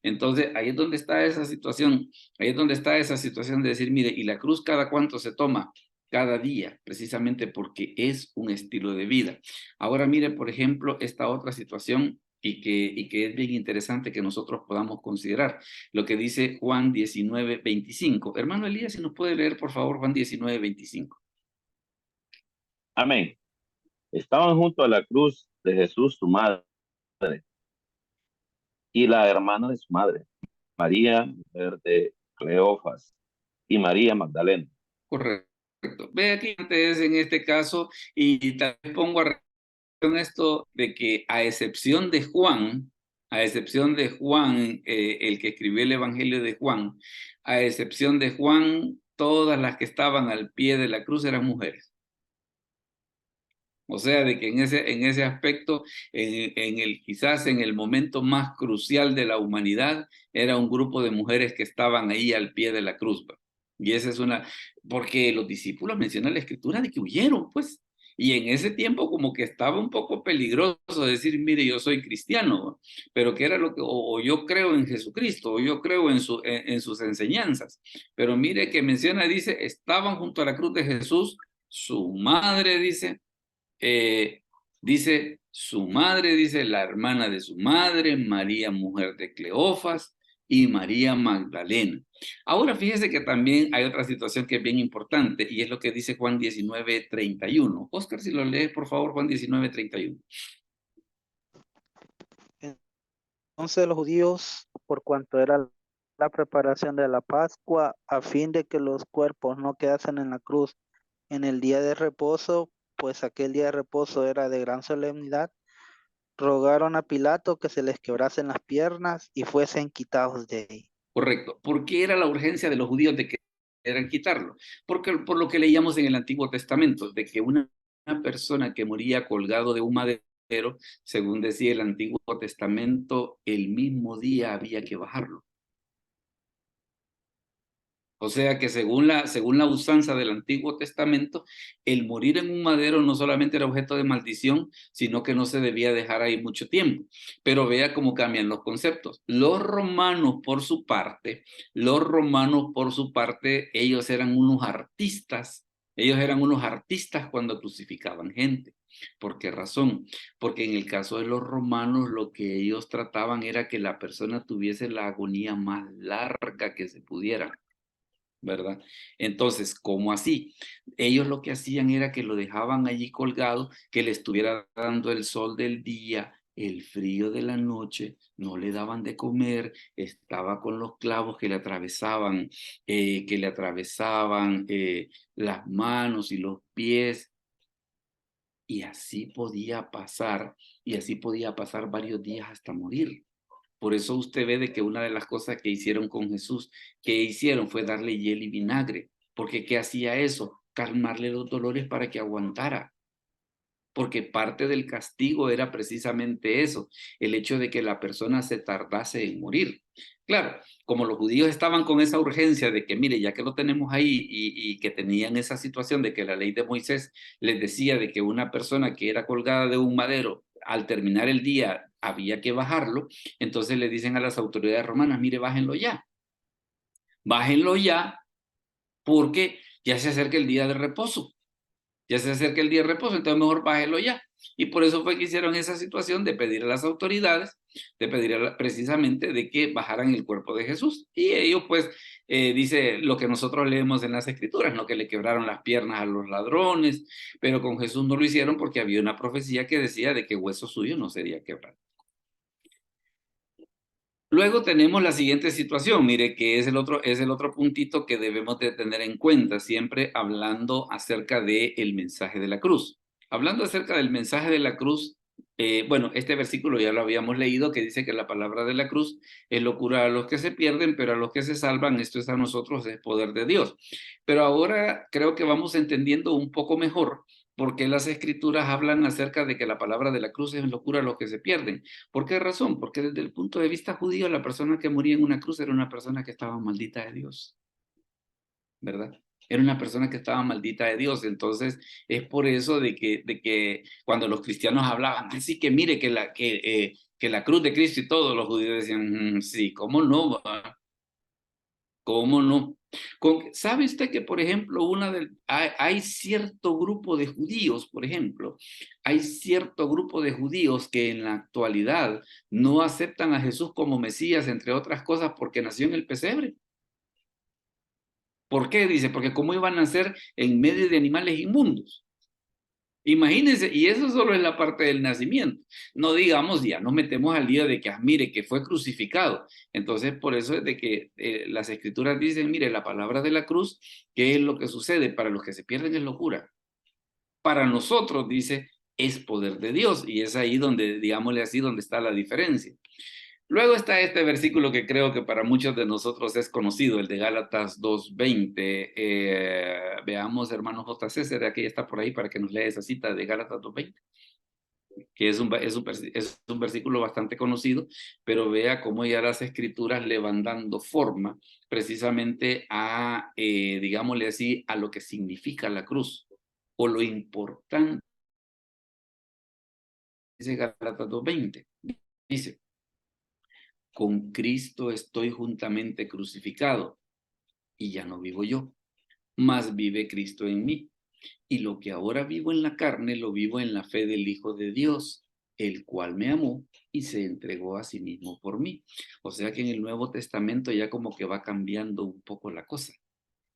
Entonces, ahí es donde está esa situación, ahí es donde está esa situación de decir, mire, ¿y la cruz cada cuánto se toma? Cada día, precisamente porque es un estilo de vida. Ahora mire, por ejemplo, esta otra situación y que es bien interesante que nosotros podamos considerar lo que dice Juan 19:25. Hermano Elías, si nos puede leer, por favor, Juan 19:25. Amén. Estaban junto a la cruz de Jesús, su madre, y la hermana de su madre, María, mujer de Cleofas, y María Magdalena. Correcto. Ve aquí antes en este caso y tal vez pongo a relación esto de que a excepción de Juan, el que escribió el Evangelio de Juan, a excepción de Juan, todas las que estaban al pie de la cruz eran mujeres. O sea, de que en ese aspecto, quizás en el momento más crucial de la humanidad, era un grupo de mujeres que estaban ahí al pie de la cruz. Y esa es porque los discípulos mencionan la escritura de que huyeron, pues. Y en ese tiempo como que estaba un poco peligroso decir, mire, yo soy cristiano, pero que era o yo creo en Jesucristo, o yo creo en sus enseñanzas. Pero mire que menciona, dice, estaban junto a la cruz de Jesús, su madre, dice su madre, dice la hermana de su madre, María, mujer de Cleofas, y María Magdalena. Ahora fíjese que también hay otra situación que es bien importante, y es lo que dice Juan 19:31. Oscar, si lo lees, por favor, Juan 19:31. entonces los judíos, por cuanto era la preparación de la Pascua, a fin de que los cuerpos no quedasen en la cruz en el día de reposo, pues aquel día de reposo era de gran solemnidad, rogaron a Pilato que se les quebrasen las piernas y fuesen quitados de ahí. Correcto. ¿Por qué era la urgencia de los judíos de que querían quitarlo? Porque por lo que leíamos en el Antiguo Testamento, de que una persona que moría colgado de un madero, según decía el Antiguo Testamento, el mismo día había que bajarlo. O sea que según la usanza del Antiguo Testamento, el morir en un madero no solamente era objeto de maldición, sino que no se debía dejar ahí mucho tiempo. Pero vea cómo cambian los conceptos. Los romanos, por su parte, ellos eran unos artistas. Ellos eran unos artistas cuando crucificaban gente. ¿Por qué razón? Porque en el caso de los romanos, lo que ellos trataban era que la persona tuviese la agonía más larga que se pudiera, ¿verdad? Entonces, ¿cómo así? Ellos lo que hacían era que lo dejaban allí colgado, que le estuviera dando el sol del día, el frío de la noche, no le daban de comer, estaba con los clavos que le atravesaban las manos y los pies, y así podía pasar, varios días hasta morir. Por eso usted ve de que una de las cosas que hicieron con Jesús, fue darle hiel y vinagre. Porque ¿qué hacía eso? Calmarle los dolores para que aguantara. Porque parte del castigo era precisamente eso, el hecho de que la persona se tardase en morir. Claro, como los judíos estaban con esa urgencia de que, mire, ya que lo tenemos ahí y que tenían esa situación de que la ley de Moisés les decía de que una persona que era colgada de un madero, al terminar el día había que bajarlo, entonces le dicen a las autoridades romanas, mire, bájenlo ya, porque ya se acerca el día de reposo. Ya se acerca el día de reposo, entonces mejor bájelo ya. Y por eso fue que hicieron esa situación de pedir a las autoridades, precisamente de que bajaran el cuerpo de Jesús. Y ellos pues, dice lo que nosotros leemos en las escrituras, ¿no? Que le quebraron las piernas a los ladrones, pero con Jesús no lo hicieron porque había una profecía que decía de que hueso suyo no sería quebrado. Luego tenemos la siguiente situación, mire, que es el otro puntito que debemos de tener en cuenta, siempre hablando acerca del mensaje de la cruz. Hablando acerca del mensaje de la cruz, bueno, este versículo ya lo habíamos leído, que dice que la palabra de la cruz es locura a los que se pierden, pero a los que se salvan, esto es a nosotros, es poder de Dios. Pero ahora creo que vamos entendiendo un poco mejor por qué las escrituras hablan acerca de que la palabra de la cruz es locura a los que se pierden. ¿Por qué razón? Porque desde el punto de vista judío, la persona que moría en una cruz era una persona que estaba maldita de Dios, ¿verdad? Era una persona que estaba maldita de Dios. Entonces, es por eso de que cuando los cristianos hablaban, así que mire que la cruz de Cristo y todos los judíos decían, sí, ¿cómo no? ¿Cómo no? ¿Sabe usted que, por ejemplo, hay cierto grupo de judíos, por ejemplo, hay cierto grupo de judíos que en la actualidad no aceptan a Jesús como Mesías, entre otras cosas, porque nació en el pesebre? ¿Por qué? Dice, porque ¿cómo iban a nacer en medio de animales inmundos? Imagínense, y eso solo es la parte del nacimiento. No digamos, ya nos metemos al día de que, mire, que fue crucificado. Entonces, por eso es de que las escrituras dicen, mire, la palabra de la cruz, ¿qué es lo que sucede? Para los que se pierden es locura. Para nosotros, dice, es poder de Dios. Y es ahí donde, digámosle así, donde está la diferencia. Luego está este versículo que creo que para muchos de nosotros es conocido, el de Gálatas 2:20. Veamos, hermano JC, ¿será que ya está por ahí para que nos lea esa cita de Gálatas 2:20? Que es un versículo bastante conocido, pero vea cómo ya las escrituras le van dando forma precisamente a, digámosle así, a lo que significa la cruz o lo importante. Dice Gálatas 2:20, dice, con Cristo estoy juntamente crucificado, y ya no vivo yo, mas vive Cristo en mí. Y lo que ahora vivo en la carne, lo vivo en la fe del Hijo de Dios, el cual me amó y se entregó a sí mismo por mí. O sea que en el Nuevo Testamento ya como que va cambiando un poco la cosa.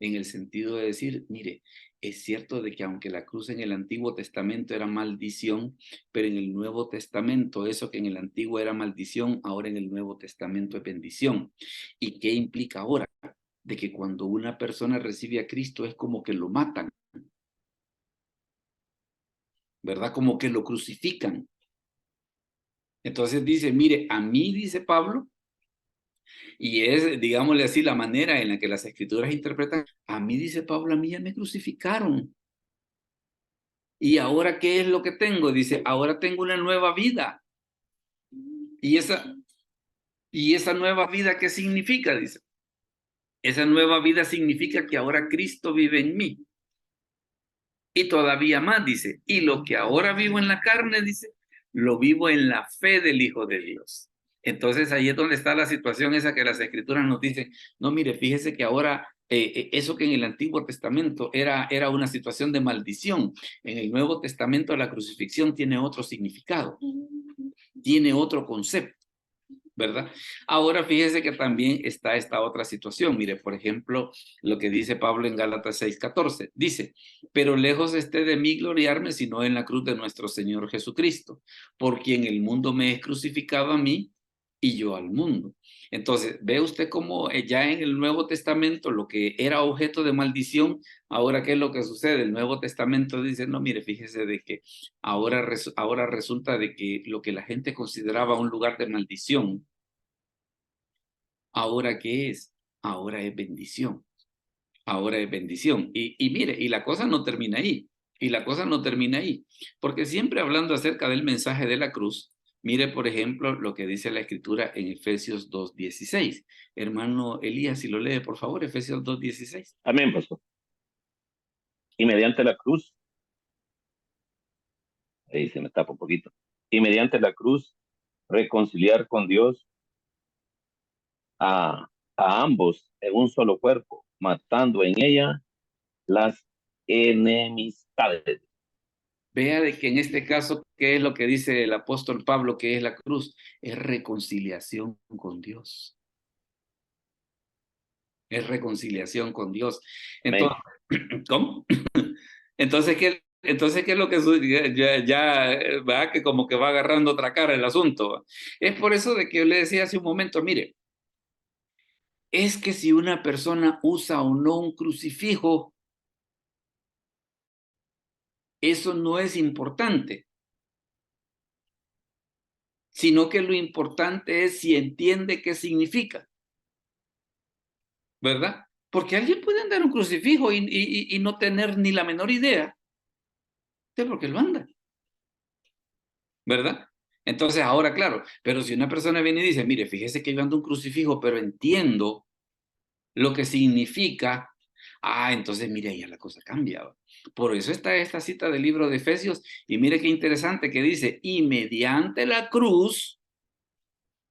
en el sentido de decir, mire, es cierto de que aunque la cruz en el Antiguo Testamento era maldición, pero en el Nuevo Testamento, eso que en el Antiguo era maldición, ahora en el Nuevo Testamento es bendición. ¿Y qué implica ahora? De que cuando una persona recibe a Cristo es como que lo matan, ¿verdad? Como que lo crucifican. Entonces dice, mire, a mí, dice Pablo, y es, digámosle así, la manera en la que las escrituras interpretan, a mí, dice Pablo, a mí ya me crucificaron. ¿Y ahora qué es lo que tengo? Dice, ahora tengo una nueva vida. ¿Y esa nueva vida qué significa? Dice, esa nueva vida significa que ahora Cristo vive en mí. Y todavía más, dice, y lo que ahora vivo en la carne, dice, lo vivo en la fe del Hijo de Dios. Entonces ahí es donde está la situación esa que las escrituras nos dicen, no, mire, fíjese que ahora eso que en el Antiguo Testamento era una situación de maldición, en el Nuevo Testamento la crucifixión tiene otro significado, tiene otro concepto, ¿verdad? Ahora fíjese que también está esta otra situación. Mire, por ejemplo, lo que dice Pablo en Gálatas 6:14. Dice, pero lejos esté de mí gloriarme, sino en la cruz de nuestro Señor Jesucristo, por quien el mundo me es crucificado a mí y yo al mundo. Entonces, ve usted cómo ya en el Nuevo Testamento lo que era objeto de maldición, ahora qué es lo que sucede. El Nuevo Testamento dice, no, mire, fíjese de que ahora resulta de que lo que la gente consideraba un lugar de maldición, ¿ahora qué es? Ahora es bendición. Ahora es bendición. Y mire, y la cosa no termina ahí. Y la cosa no termina ahí. Porque siempre hablando acerca del mensaje de la cruz, mire, por ejemplo, lo que dice la Escritura en Efesios 2:16. Hermano Elías, si lo lee, por favor, Efesios 2:16. Amén, pastor. Y mediante la cruz, ahí se me tapa un poquito, y mediante la cruz reconciliar con Dios a, a ambos en un solo cuerpo, matando en ella las enemistades. Vea de que en este caso, ¿qué es lo que dice el apóstol Pablo que es la cruz? Es reconciliación con Dios. Es reconciliación con Dios. Amén. Entonces, ¿cómo? Entonces, ¿qué es lo que ya va que como que va agarrando otra cara el asunto? Es por eso de que yo le decía hace un momento, mire, es que si una persona usa o no un crucifijo, eso no es importante, sino que lo importante es si entiende qué significa, ¿verdad? Porque alguien puede andar un crucifijo y no tener ni la menor idea de por qué lo anda, ¿verdad? Entonces, ahora, claro, pero si una persona viene y dice, mire, fíjese que yo ando un crucifijo, pero entiendo lo que significa, entonces mire, ya la cosa cambia. Por eso está esta cita del libro de Efesios, y mire qué interesante que dice, y mediante la cruz,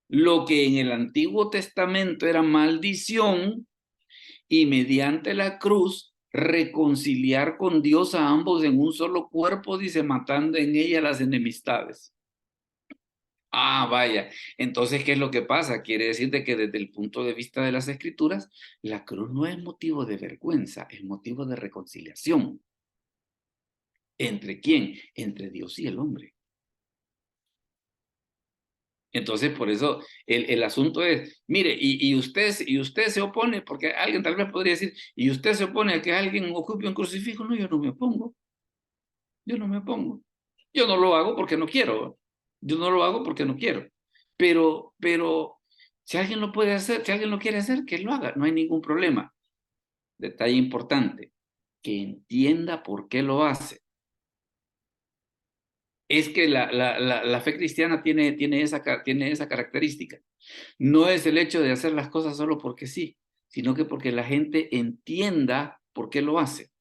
lo que en el Antiguo Testamento era maldición, y mediante la cruz, reconciliar con Dios a ambos en un solo cuerpo, dice, matando en ella las enemistades. Vaya. Entonces, ¿qué es lo que pasa? Quiere decir de que desde el punto de vista de las Escrituras, la cruz no es motivo de vergüenza, es motivo de reconciliación. ¿Entre quién? Entre Dios y el hombre. Entonces, por eso el asunto es, mire, y usted se opone, porque alguien tal vez podría decir, y usted se opone a que alguien ocupe un crucifijo. No, yo no me opongo. Yo no me opongo. Yo no lo hago porque no quiero. Yo no lo hago porque no quiero. Pero si alguien lo puede hacer, si alguien lo quiere hacer, que lo haga, no hay ningún problema. Detalle importante, que entienda por qué lo hace. Es que la fe cristiana tiene esa característica. No es el hecho de hacer las cosas solo porque sí, sino que porque la gente entienda por qué lo hace.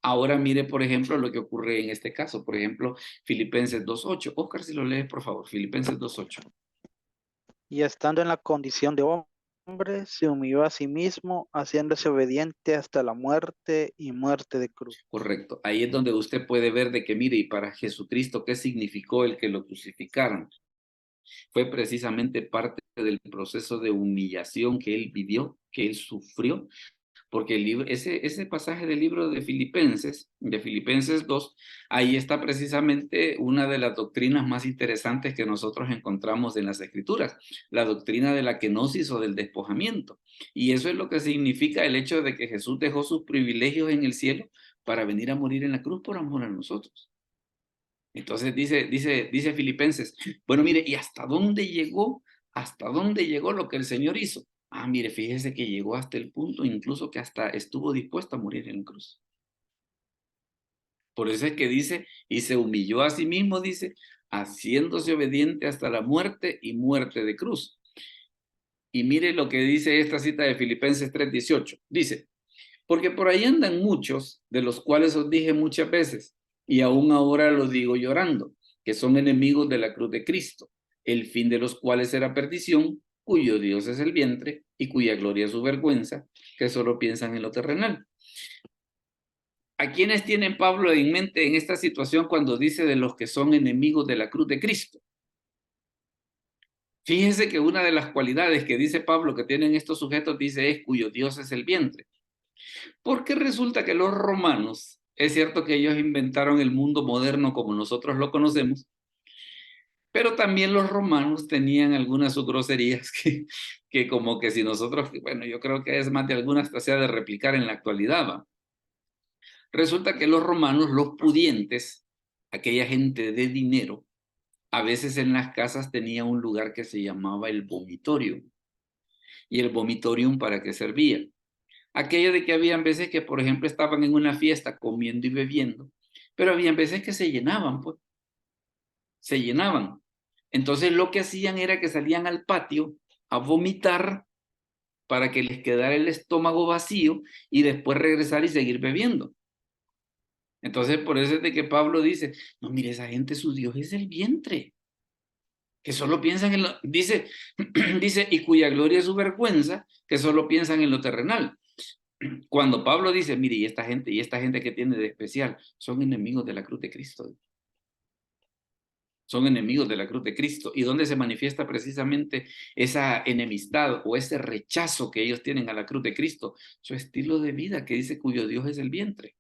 Ahora mire, por ejemplo, lo que ocurre en este caso. Por ejemplo, Filipenses 2:8. Oscar, si lo lees, por favor. Filipenses 2:8. Y estando en la condición de hombre, se humilló a sí mismo, haciéndose obediente hasta la muerte y muerte de cruz. Correcto. Ahí es donde usted puede ver de que, mire, y para Jesucristo, ¿qué significó el que lo crucificaron? Fue precisamente parte del proceso de humillación que él vivió, que él sufrió, porque el libro, ese pasaje del libro de Filipenses 2, ahí está precisamente una de las doctrinas más interesantes que nosotros encontramos en las Escrituras, la doctrina de la kenosis o del despojamiento. Y eso es lo que significa el hecho de que Jesús dejó sus privilegios en el cielo para venir a morir en la cruz por amor a nosotros. Entonces dice Filipenses, bueno, mire, ¿y hasta dónde llegó? ¿Hasta dónde llegó lo que el Señor hizo? Ah, mire, fíjese que llegó hasta el punto incluso que hasta estuvo dispuesto a morir en la cruz. Por eso es que dice, y se humilló a sí mismo, dice, haciéndose obediente hasta la muerte y muerte de cruz. Y mire lo que dice esta cita de Filipenses 3:18. Dice, porque por ahí andan muchos, de los cuales os dije muchas veces, y aún ahora lo digo llorando, que son enemigos de la cruz de Cristo, el fin de los cuales era perdición, cuyo Dios es el vientre y cuya gloria es su vergüenza, que solo piensan en lo terrenal. ¿A quiénes tiene Pablo en mente en esta situación cuando dice de los que son enemigos de la cruz de Cristo? Fíjense que una de las cualidades que dice Pablo que tienen estos sujetos dice es cuyo Dios es el vientre. Porque resulta que los romanos, es cierto que ellos inventaron el mundo moderno como nosotros lo conocemos, pero también los romanos tenían algunas sus groserías que como que si nosotros, bueno, yo creo que es más de algunas que se ha de replicar en la actualidad, ¿va? Resulta que los romanos, los pudientes, aquella gente de dinero, a veces en las casas tenía un lugar que se llamaba el vomitorium. ¿Y el vomitorium para qué servía? Aquello de que habían veces que, por ejemplo, estaban en una fiesta comiendo y bebiendo, pero habían veces que se llenaban, pues, se llenaban. Entonces lo que hacían era que salían al patio a vomitar para que les quedara el estómago vacío y después regresar y seguir bebiendo. Entonces por eso es de que Pablo dice, no, mire, esa gente, su Dios es el vientre, que solo piensan en lo, dice, y cuya gloria es su vergüenza, que solo piensan en lo terrenal. Cuando Pablo dice, mire, y esta gente que tiene de especial, son enemigos de la cruz de Cristo. Son enemigos de la cruz de Cristo. ¿Y dónde se manifiesta precisamente esa enemistad o ese rechazo que ellos tienen a la cruz de Cristo? Su estilo de vida que dice cuyo Dios es el vientre.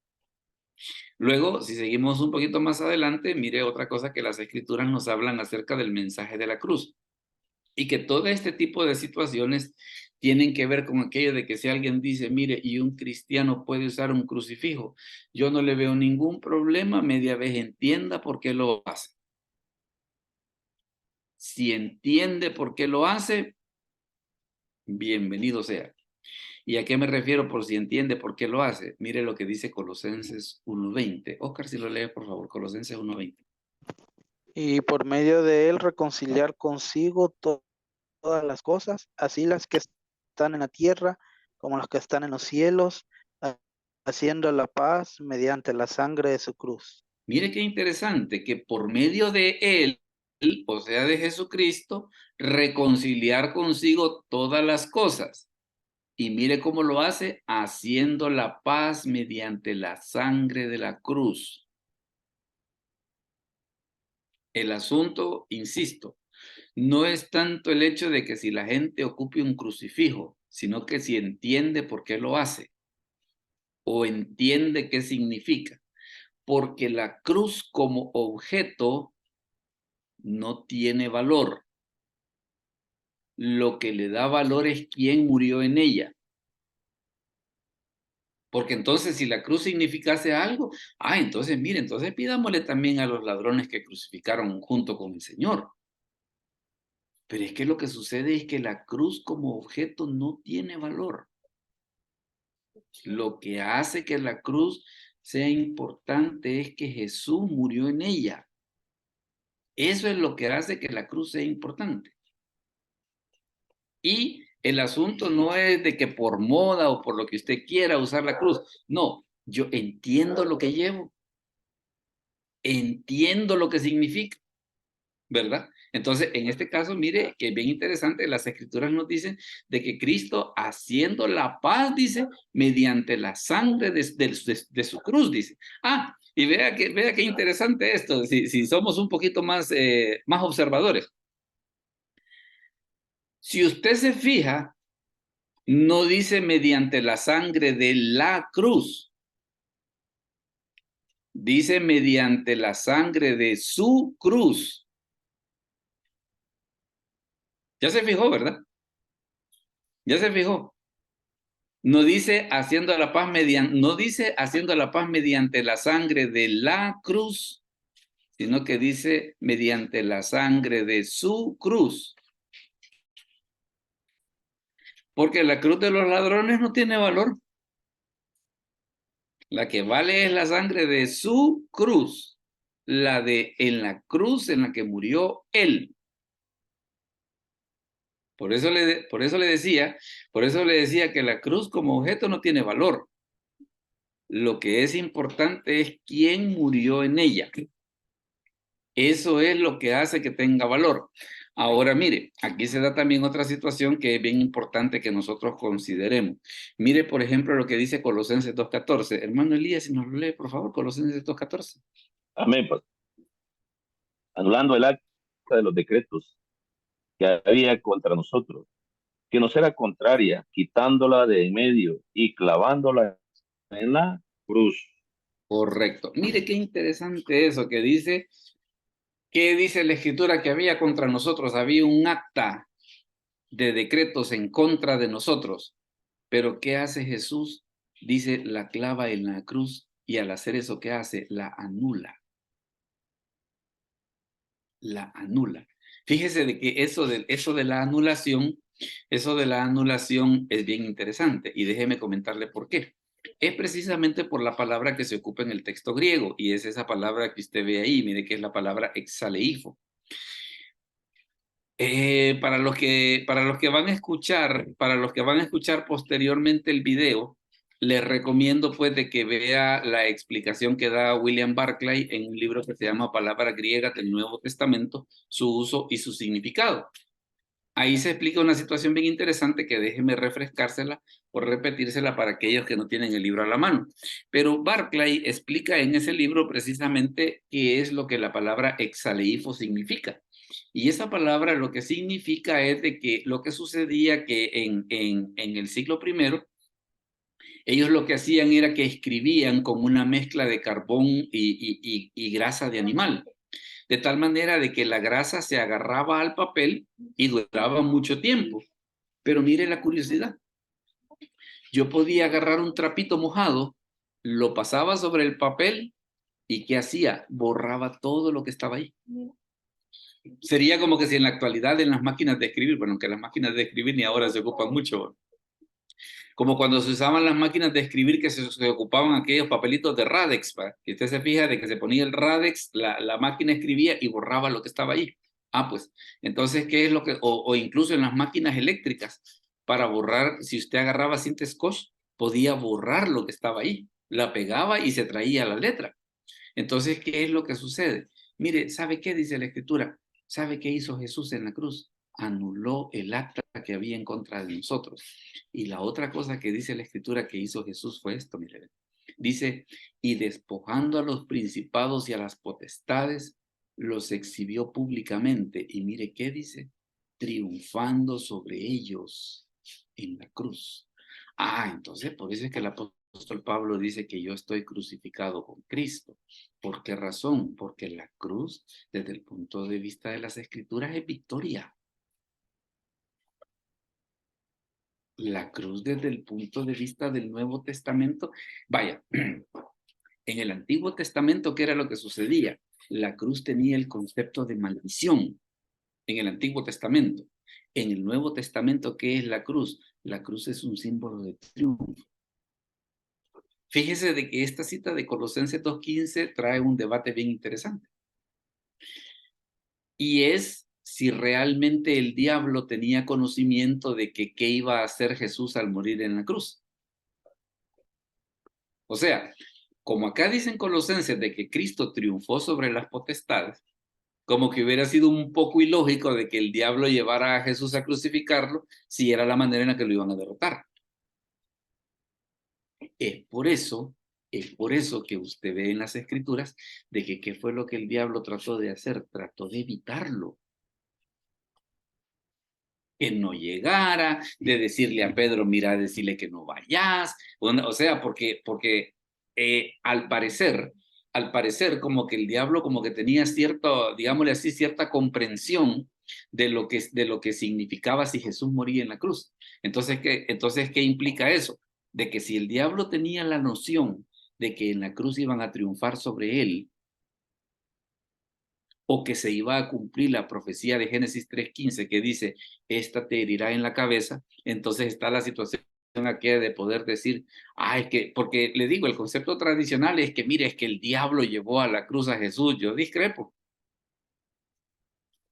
Luego, si seguimos un poquito más adelante, mire otra cosa que las Escrituras nos hablan acerca del mensaje de la cruz. Y que todo este tipo de situaciones tienen que ver con aquello de que si alguien dice, mire, y un cristiano puede usar un crucifijo, yo no le veo ningún problema, media vez entienda por qué lo hace. Si entiende por qué lo hace, bienvenido sea. ¿Y a qué me refiero por si entiende por qué lo hace? Mire lo que dice Colosenses 1:20. Oscar, si lo lee, por favor, Colosenses 1:20. Y por medio de él reconciliar consigo todas las cosas, así las que están en la tierra como las que están en los cielos, haciendo la paz mediante la sangre de su cruz. Mire qué interesante, que por medio de él, o sea, de Jesucristo, reconciliar consigo todas las cosas. Y mire cómo lo hace, haciendo la paz mediante la sangre de la cruz. El asunto, insisto, no es tanto el hecho de que si la gente ocupe un crucifijo, sino que si entiende por qué lo hace o entiende qué significa. Porque la cruz como objeto no tiene valor. Lo que le da valor es quién murió en ella. Porque entonces si la cruz significase algo, entonces mire, entonces pidámosle también a los ladrones que crucificaron junto con el Señor. Pero es que lo que sucede es que la cruz como objeto no tiene valor. Lo que hace que la cruz sea importante es que Jesús murió en ella. Eso es lo que hace que la cruz sea importante. Y el asunto no es de que por moda o por lo que usted quiera usar la cruz. No, yo entiendo lo que llevo. Entiendo lo que significa, ¿verdad? Entonces, en este caso, mire, que es bien interesante, las Escrituras nos dicen de que Cristo haciendo la paz, dice, mediante la sangre de su cruz, dice. Y vea qué interesante esto, si somos un poquito más observadores. Si usted se fija, No dice mediante la sangre de la cruz. Dice mediante la sangre de su cruz. Ya se fijó, ¿verdad? Ya se fijó. No dice haciendo la paz mediante, no dice haciendo la paz mediante la sangre de la cruz, sino que dice mediante la sangre de su cruz. Porque la cruz de los ladrones no tiene valor. La que vale es la sangre de su cruz, la de en la cruz en la que murió él. Por eso le decía que la cruz como objeto no tiene valor. Lo que es importante es quién murió en ella. Eso es lo que hace que tenga valor. Ahora, mire, aquí se da también otra situación que es bien importante que nosotros consideremos. Mire, por ejemplo, lo que dice Colosenses 2.14. Hermano Elías, si nos lo lee, por favor, Colosenses 2.14. Amén, pastor. Anulando el acta de los decretos que había contra nosotros, que nos era contraria, quitándola de en medio y clavándola en la cruz. Correcto. Mire qué interesante eso que dice. ¿Qué dice la Escritura que había contra nosotros? Había un acta de decretos en contra de nosotros. Pero ¿qué hace Jesús? Dice, la clava en la cruz y al hacer eso, ¿qué hace? La anula. La anula. Fíjese de que eso de la anulación es bien interesante y déjeme comentarle por qué. Es precisamente por la palabra que se ocupa en el texto griego y es esa palabra que usted ve ahí, mire que es la palabra exaleifo. Para los que van a escuchar posteriormente el video, les recomiendo pues de que vea la explicación que da William Barclay en un libro que se llama Palabras griegas del Nuevo Testamento, su uso y su significado. Ahí se explica una situación bien interesante que déjeme refrescársela o repetírsela para aquellos que no tienen el libro a la mano. Pero Barclay explica en ese libro precisamente qué es lo que la palabra exaleifo significa. Y esa palabra lo que significa es de que lo que sucedía que en el siglo I, ellos lo que hacían era que escribían con una mezcla de carbón y grasa de animal, de tal manera de que la grasa se agarraba al papel y duraba mucho tiempo. Pero mire la curiosidad, yo podía agarrar un trapito mojado, lo pasaba sobre el papel y ¿qué hacía? Borraba todo lo que estaba ahí. Sería como que si en la actualidad en las máquinas de escribir, bueno, que las máquinas de escribir ni ahora se ocupan mucho, como cuando se usaban las máquinas de escribir que se ocupaban aquellos papelitos de Radex, que usted se fija de que se ponía el Radex, la máquina escribía y borraba lo que estaba ahí. Ah, pues, entonces, ¿qué es lo que, o incluso en las máquinas eléctricas, para borrar, si usted agarraba cinta scotch, podía borrar lo que estaba ahí, la pegaba y se traía la letra. Entonces, ¿qué es lo que sucede? Mire, ¿sabe qué dice la Escritura? ¿Sabe qué hizo Jesús en la cruz? Anuló el acta que había en contra de nosotros. Y la otra cosa que dice la Escritura que hizo Jesús fue esto, mire. Dice, y despojando a los principados y a las potestades, los exhibió públicamente. Y mire qué dice, triunfando sobre ellos en la cruz. Ah, entonces por eso es que el apóstol Pablo dice que yo estoy crucificado con Cristo. ¿Por qué razón? Porque la cruz, desde el punto de vista de las Escrituras, es victoria. La cruz desde el punto de vista del Nuevo Testamento, vaya, en el Antiguo Testamento, ¿qué era lo que sucedía? La cruz tenía el concepto de maldición en el Antiguo Testamento. En el Nuevo Testamento, ¿qué es la cruz? La cruz es un símbolo de triunfo. Fíjese de que esta cita de Colosenses 2.15 trae un debate bien interesante. Y es si realmente el diablo tenía conocimiento de que qué iba a hacer Jesús al morir en la cruz. O sea, como acá dicen Colosenses de que Cristo triunfó sobre las potestades, como que hubiera sido un poco ilógico de que el diablo llevara a Jesús a crucificarlo si era la manera en la que lo iban a derrotar. Es por eso que usted ve en las Escrituras de que qué fue lo que el diablo trató de hacer, trató de evitarlo. que no llegara, de decirle a Pedro, mira, decirle que no vayas, o sea, porque al parecer como que el diablo como que tenía cierto, digámosle así, cierta comprensión de lo que significaba si Jesús moría en la cruz. Entonces, ¿qué implica eso? De que si el diablo tenía la noción de que en la cruz iban a triunfar sobre él, o que se iba a cumplir la profecía de Génesis 3:15 que dice, esta te herirá en la cabeza, entonces está la situación aquí de poder decir, porque le digo, el concepto tradicional es que, mire, es que el diablo llevó a la cruz a Jesús. Yo discrepo,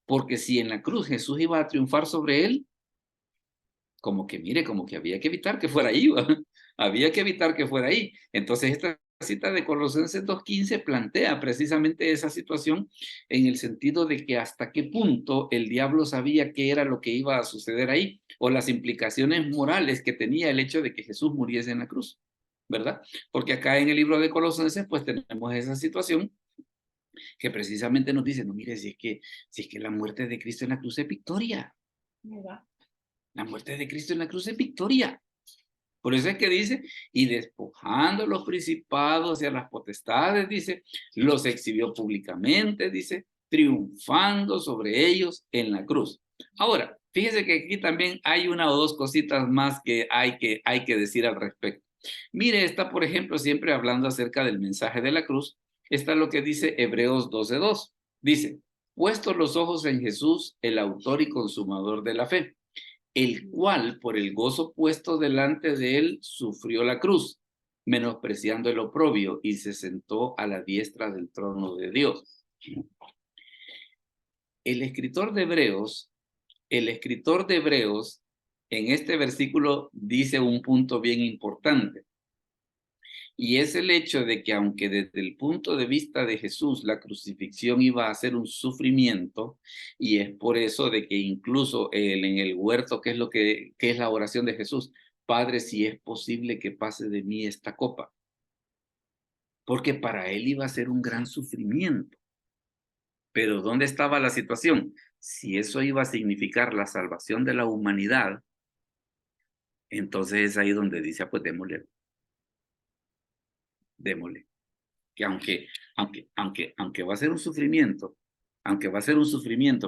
porque si en la cruz Jesús iba a triunfar sobre él, como que, mire, como que había que evitar que fuera ahí, ¿va? Había que evitar que fuera ahí. Entonces, esta cita de Colosenses 2:15 plantea precisamente esa situación en el sentido de que hasta qué punto el diablo sabía qué era lo que iba a suceder ahí, o las implicaciones morales que tenía el hecho de que Jesús muriese en la cruz, ¿verdad? Porque acá en el libro de Colosenses, pues tenemos esa situación que precisamente nos dice, no, mire, si es que la muerte de Cristo en la cruz es victoria. La muerte de Cristo en la cruz es victoria. Por eso es que dice, y despojando a los principados y a las potestades, dice, los exhibió públicamente, dice, triunfando sobre ellos en la cruz. Ahora, fíjese que aquí también hay una o dos cositas más que hay que decir al respecto. Mire, está, por ejemplo, siempre hablando acerca del mensaje de la cruz, está lo que dice Hebreos 12:2. Dice, puestos los ojos en Jesús, el autor y consumador de la fe, el cual por el gozo puesto delante de él sufrió la cruz, menospreciando el oprobio, y se sentó a la diestra del trono de Dios. El escritor de Hebreos, en este versículo dice un punto bien importante. Y es el hecho de que aunque desde el punto de vista de Jesús la crucifixión iba a ser un sufrimiento, y es por eso de que incluso en el huerto, ¿qué es la oración de Jesús? Padre, si es posible que pase de mí esta copa. Porque para él iba a ser un gran sufrimiento. Pero ¿dónde estaba la situación? Si eso iba a significar la salvación de la humanidad, entonces es ahí donde dice, pues démosle. Que aunque va a ser un sufrimiento,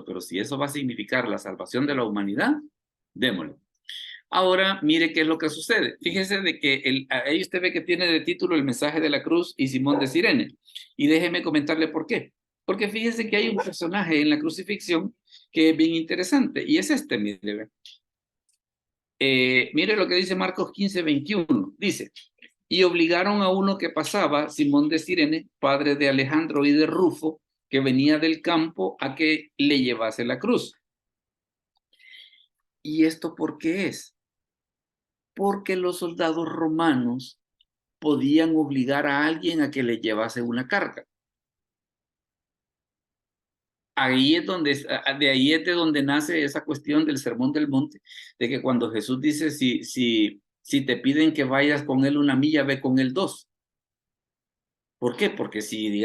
pero si eso va a significar la salvación de la humanidad, démosle. Ahora, mire qué es lo que sucede. Fíjese de que ahí usted ve que tiene de título el mensaje de la cruz y Simón de Cirene. Y déjeme comentarle por qué. Porque fíjese que hay un personaje en la crucifixión que es bien interesante, y es este, mire. Mire lo que dice Marcos 15:21. Dice, y obligaron a uno que pasaba, Simón de Cirene, padre de Alejandro y de Rufo, que venía del campo, a que le llevase la cruz. ¿Y esto por qué es? Porque los soldados romanos podían obligar a alguien a que le llevase una carga. De ahí es de donde nace esa cuestión del Sermón del Monte, de que cuando Jesús dice, si te piden que vayas con él 1 milla, ve con él 2. ¿Por qué? Porque así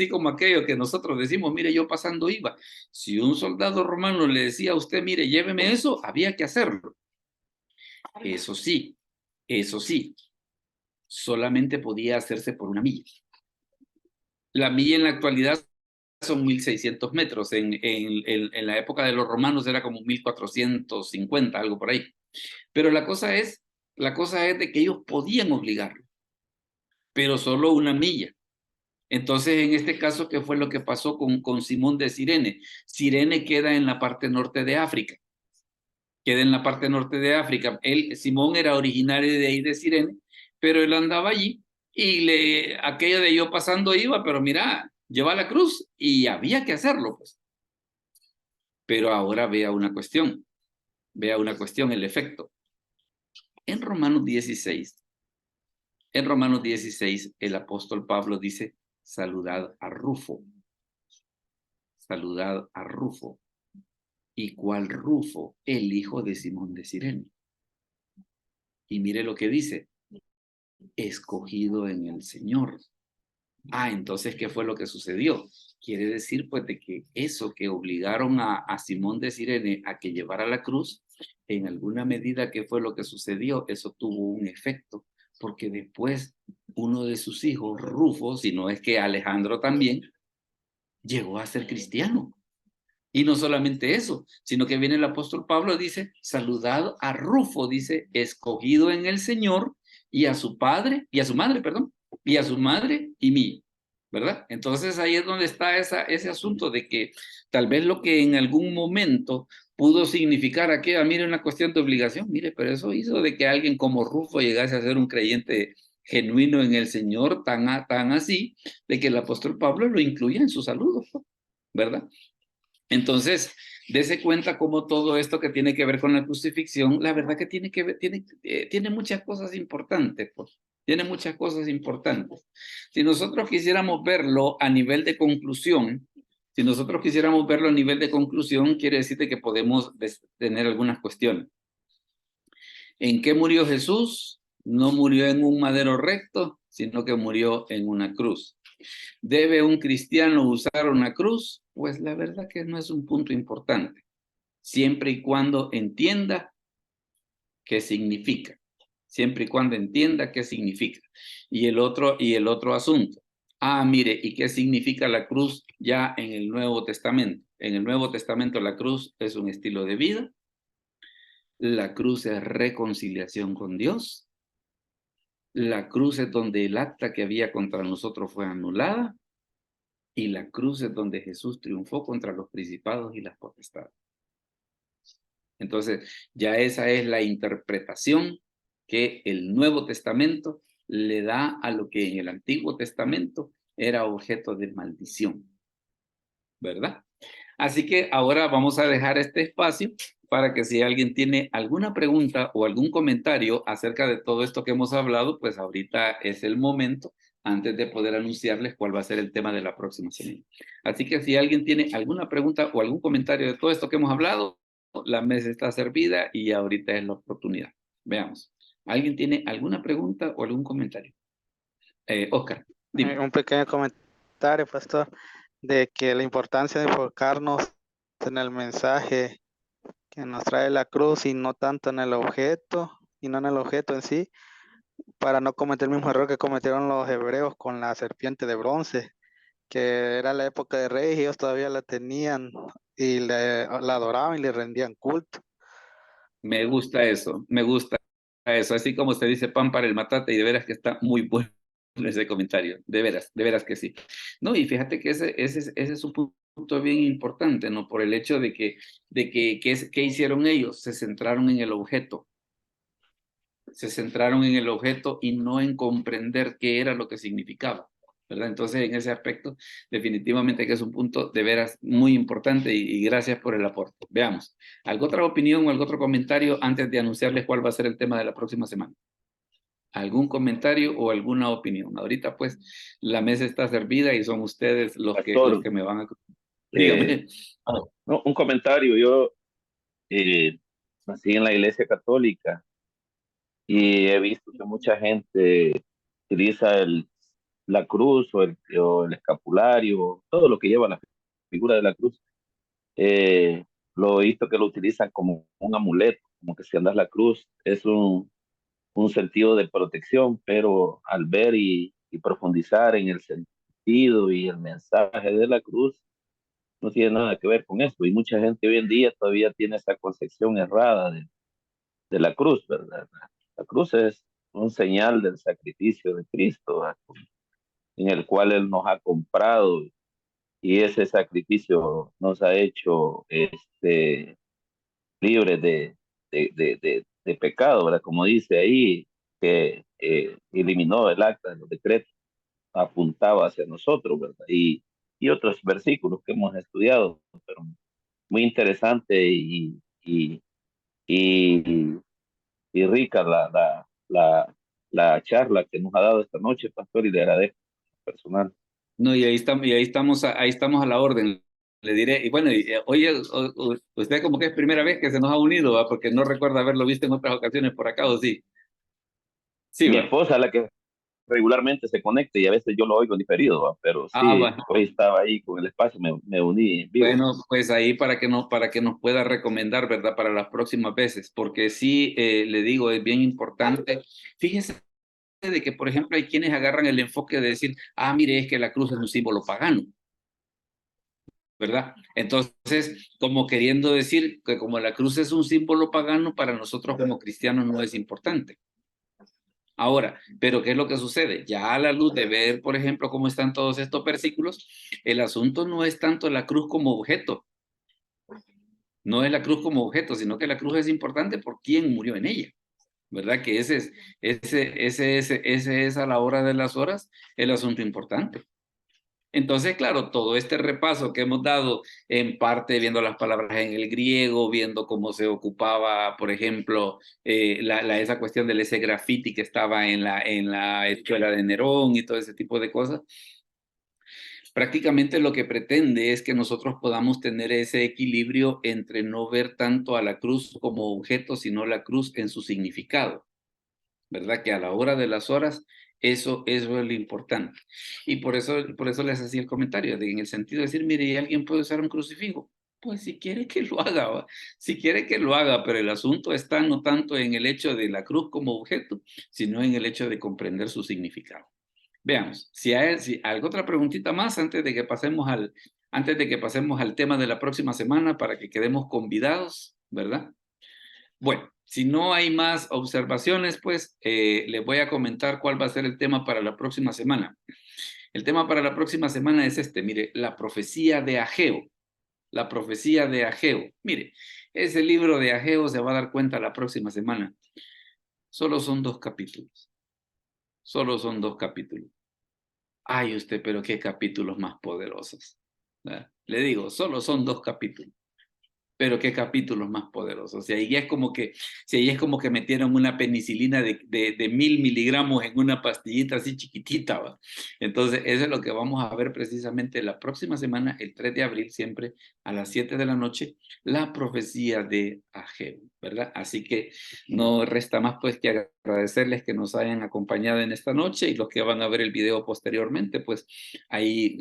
como aquello que nosotros decimos, mire, yo pasando iba, si un soldado romano le decía a usted, mire, lléveme eso, había que hacerlo. Eso sí, solamente podía hacerse por 1 milla. La milla en la actualidad son 1.600 metros, en la época de los romanos era como 1.450, algo por ahí. Pero la cosa es de que ellos podían obligarlo, pero solo 1 milla. Entonces, en este caso, ¿qué fue lo que pasó con Simón de Cirene? Cirene queda en la parte norte de África. Simón era originario de ahí de Cirene, pero él andaba allí y aquello de yo pasando iba, pero mira, lleva la cruz y había que hacerlo, pues. Pero ahora vea una cuestión, el efecto. En Romanos 16, el apóstol Pablo dice, saludad a Rufo. ¿Y cuál Rufo? El hijo de Simón de Cirene. Y mire lo que dice, escogido en el Señor. Entonces, ¿qué fue lo que sucedió? Quiere decir, pues, de que eso que obligaron a Simón de Cirene a que llevara la cruz, en alguna medida, ¿qué fue lo que sucedió? Eso tuvo un efecto, porque después uno de sus hijos, Rufo, si no es que Alejandro también, llegó a ser cristiano. Y no solamente eso, sino que viene el apóstol Pablo, dice, saludad a Rufo, dice, escogido en el Señor, y a su padre, y a su madre, perdón, y a su madre y mí, ¿verdad? Entonces ahí es donde está ese asunto de que tal vez lo que en algún momento pudo significar aquí, mire, una cuestión de obligación, mire, pero eso hizo de que alguien como Rufo llegase a ser un creyente genuino en el Señor, tan así, de que el apóstol Pablo lo incluya en su saludo, ¿verdad? Entonces, dése cuenta cómo todo esto que tiene que ver con la crucifixión, la verdad que tiene muchas cosas importantes, pues. Tiene muchas cosas importantes. Si nosotros quisiéramos verlo a nivel de conclusión, quiere decir que podemos tener algunas cuestiones. ¿En qué murió Jesús? No murió en un madero recto, sino que murió en una cruz. ¿Debe un cristiano usar una cruz? Pues la verdad que no es un punto importante, siempre y cuando entienda qué significa. Siempre y cuando entienda qué significa. Y el otro asunto. Mire, ¿y qué significa la cruz ya en el Nuevo Testamento? En el Nuevo Testamento la cruz es un estilo de vida. La cruz es reconciliación con Dios. La cruz es donde el acta que había contra nosotros fue anulada. Y la cruz es donde Jesús triunfó contra los principados y las potestades. Entonces, ya esa es la interpretación que el Nuevo Testamento le da a lo que en el Antiguo Testamento era objeto de maldición, ¿verdad? Así que ahora vamos a dejar este espacio para que si alguien tiene alguna pregunta o algún comentario acerca de todo esto que hemos hablado, pues ahorita es el momento antes de poder anunciarles cuál va a ser el tema de la próxima semana. Así que si alguien tiene alguna pregunta o algún comentario de todo esto que hemos hablado, la mesa está servida y ahorita es la oportunidad. Veamos. ¿Alguien tiene alguna pregunta o algún comentario? Oscar, dime. Un pequeño comentario, pastor, de que la importancia de enfocarnos en el mensaje que nos trae la cruz y no tanto en el objeto, y no en el objeto en sí, para no cometer el mismo error que cometieron los hebreos con la serpiente de bronce, que era la época de reyes y ellos todavía la tenían y la adoraban y le rendían culto. Me gusta eso, así como se dice pan para el matate, y de veras que está muy bueno ese comentario, de veras que sí. No, y fíjate que ese es un punto bien importante, ¿no? Por el hecho de que ¿qué hicieron ellos? Se centraron en el objeto. Y no en comprender qué era lo que significaba, ¿verdad? Entonces, en ese aspecto, definitivamente que es un punto de veras muy importante y gracias por el aporte. Veamos, ¿alguna otra opinión o algún otro comentario antes de anunciarles cuál va a ser el tema de la próxima semana? ¿Algún comentario o alguna opinión? Ahorita, pues, la mesa está servida y son ustedes los que me van a... Dígame. No, un comentario. Yo nací en la Iglesia Católica y he visto que mucha gente utiliza la cruz o el escapulario, todo lo que lleva la figura de la cruz. Lo he visto que lo utilizan como un amuleto, como que si andas la cruz es un sentido de protección, pero al ver y profundizar en el sentido y el mensaje de la cruz, no tiene nada que ver con eso. Y mucha gente hoy en día todavía tiene esa concepción errada de la cruz, ¿verdad? La cruz es un señal del sacrificio de Cristo, ¿verdad? En el cual Él nos ha comprado y ese sacrificio nos ha hecho libres de pecado, ¿verdad? Como dice ahí, que eliminó el acta de los decretos, apuntaba hacia nosotros, ¿verdad? Y otros versículos que hemos estudiado, pero muy interesante y, y rica la charla que nos ha dado esta noche, pastor, y le agradezco personal. No, y ahí estamos a la orden. Le diré, y bueno, oye, usted como que es primera vez que se nos ha unido, ¿va? Porque no recuerdo haberlo visto en otras ocasiones por acá, ¿o sí? Sí, Mi va. esposa, la que regularmente se conecte y a veces yo lo oigo diferido, ¿va? Pero Ah, sí, bueno. hoy estaba ahí con el espacio, me uní en vivo. Bueno, pues ahí para que nos pueda recomendar, ¿verdad? Para las próximas veces, porque sí, le digo, es bien importante. Fíjese de que, por ejemplo, hay quienes agarran el enfoque de decir, ah, mire, es que la cruz es un símbolo pagano, ¿verdad? Entonces, como queriendo decir que como la cruz es un símbolo pagano, para nosotros como cristianos no es importante. Ahora, pero ¿qué es lo que sucede? Ya a la luz de ver, por ejemplo, cómo están todos estos versículos, el asunto no es tanto la cruz como objeto, no es la cruz como objeto, sino que la cruz es importante por quién murió en ella, ¿verdad? Que ese es a la hora de las horas el asunto importante. Entonces, claro, todo este repaso que hemos dado, en parte viendo las palabras en el griego, viendo cómo se ocupaba, por ejemplo, esa cuestión del ese graffiti que estaba en la escuela de Nerón y todo ese tipo de cosas, prácticamente lo que pretende es que nosotros podamos tener ese equilibrio entre no ver tanto a la cruz como objeto, sino la cruz en su significado, ¿verdad? Que a la hora de las horas, eso es lo importante. Y por eso les hacía el comentario, en el sentido de decir, mire, ¿alguien puede usar un crucifijo? Pues si quiere que lo haga, ¿va? Si quiere que lo haga, pero el asunto está no tanto en el hecho de la cruz como objeto, sino en el hecho de comprender su significado. Veamos, si hay otra preguntita más antes de que pasemos al tema de la próxima semana para que quedemos convidados, ¿verdad? Bueno, si no hay más observaciones, pues les voy a comentar cuál va a ser el tema para la próxima semana. El tema para la próxima semana es este, mire, la profecía de Ageo. La profecía de Ageo. Mire, ese libro de Ageo se va a dar cuenta la próxima semana. Solo son 2 capítulos. Solo son 2 capítulos. Ay, usted, pero qué capítulos más poderosos. ¿Verdad? Le digo, solo son 2 capítulos. Pero qué capítulos más poderosos. O sea, ahí es como que, si ahí es como que metieron una penicilina de 1000 miligramos en una pastillita así chiquitita, ¿va? Entonces, eso es lo que vamos a ver precisamente la próxima semana, el 3 de abril, siempre a las 7 de la noche, la profecía de Ageo, ¿verdad? Así que no resta más pues que agradecerles que nos hayan acompañado en esta noche y los que van a ver el video posteriormente, pues ahí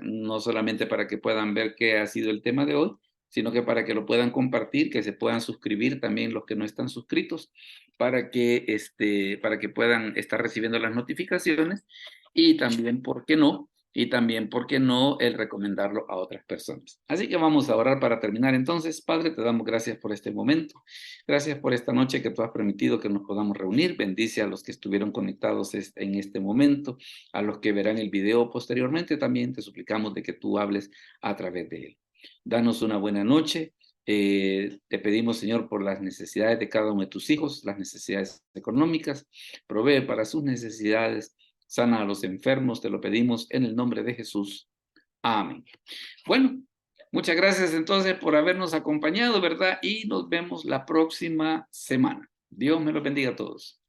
no solamente para que puedan ver qué ha sido el tema de hoy, sino que para que lo puedan compartir, que se puedan suscribir también los que no están suscritos, para que puedan estar recibiendo las notificaciones y también, ¿por qué no? Y también, ¿por qué no?, el recomendarlo a otras personas. Así que vamos a orar para terminar entonces. Padre, te damos gracias por este momento. Gracias por esta noche que tú has permitido que nos podamos reunir. Bendice a los que estuvieron conectados en este momento, a los que verán el video posteriormente. También te suplicamos de que tú hables a través de él. Danos una buena noche. Te pedimos, Señor, por las necesidades de cada uno de tus hijos, las necesidades económicas. Provee para sus necesidades. Sana a los enfermos, te lo pedimos en el nombre de Jesús. Amén. Bueno, muchas gracias entonces por habernos acompañado, ¿verdad? Y nos vemos la próxima semana. Dios me los bendiga a todos.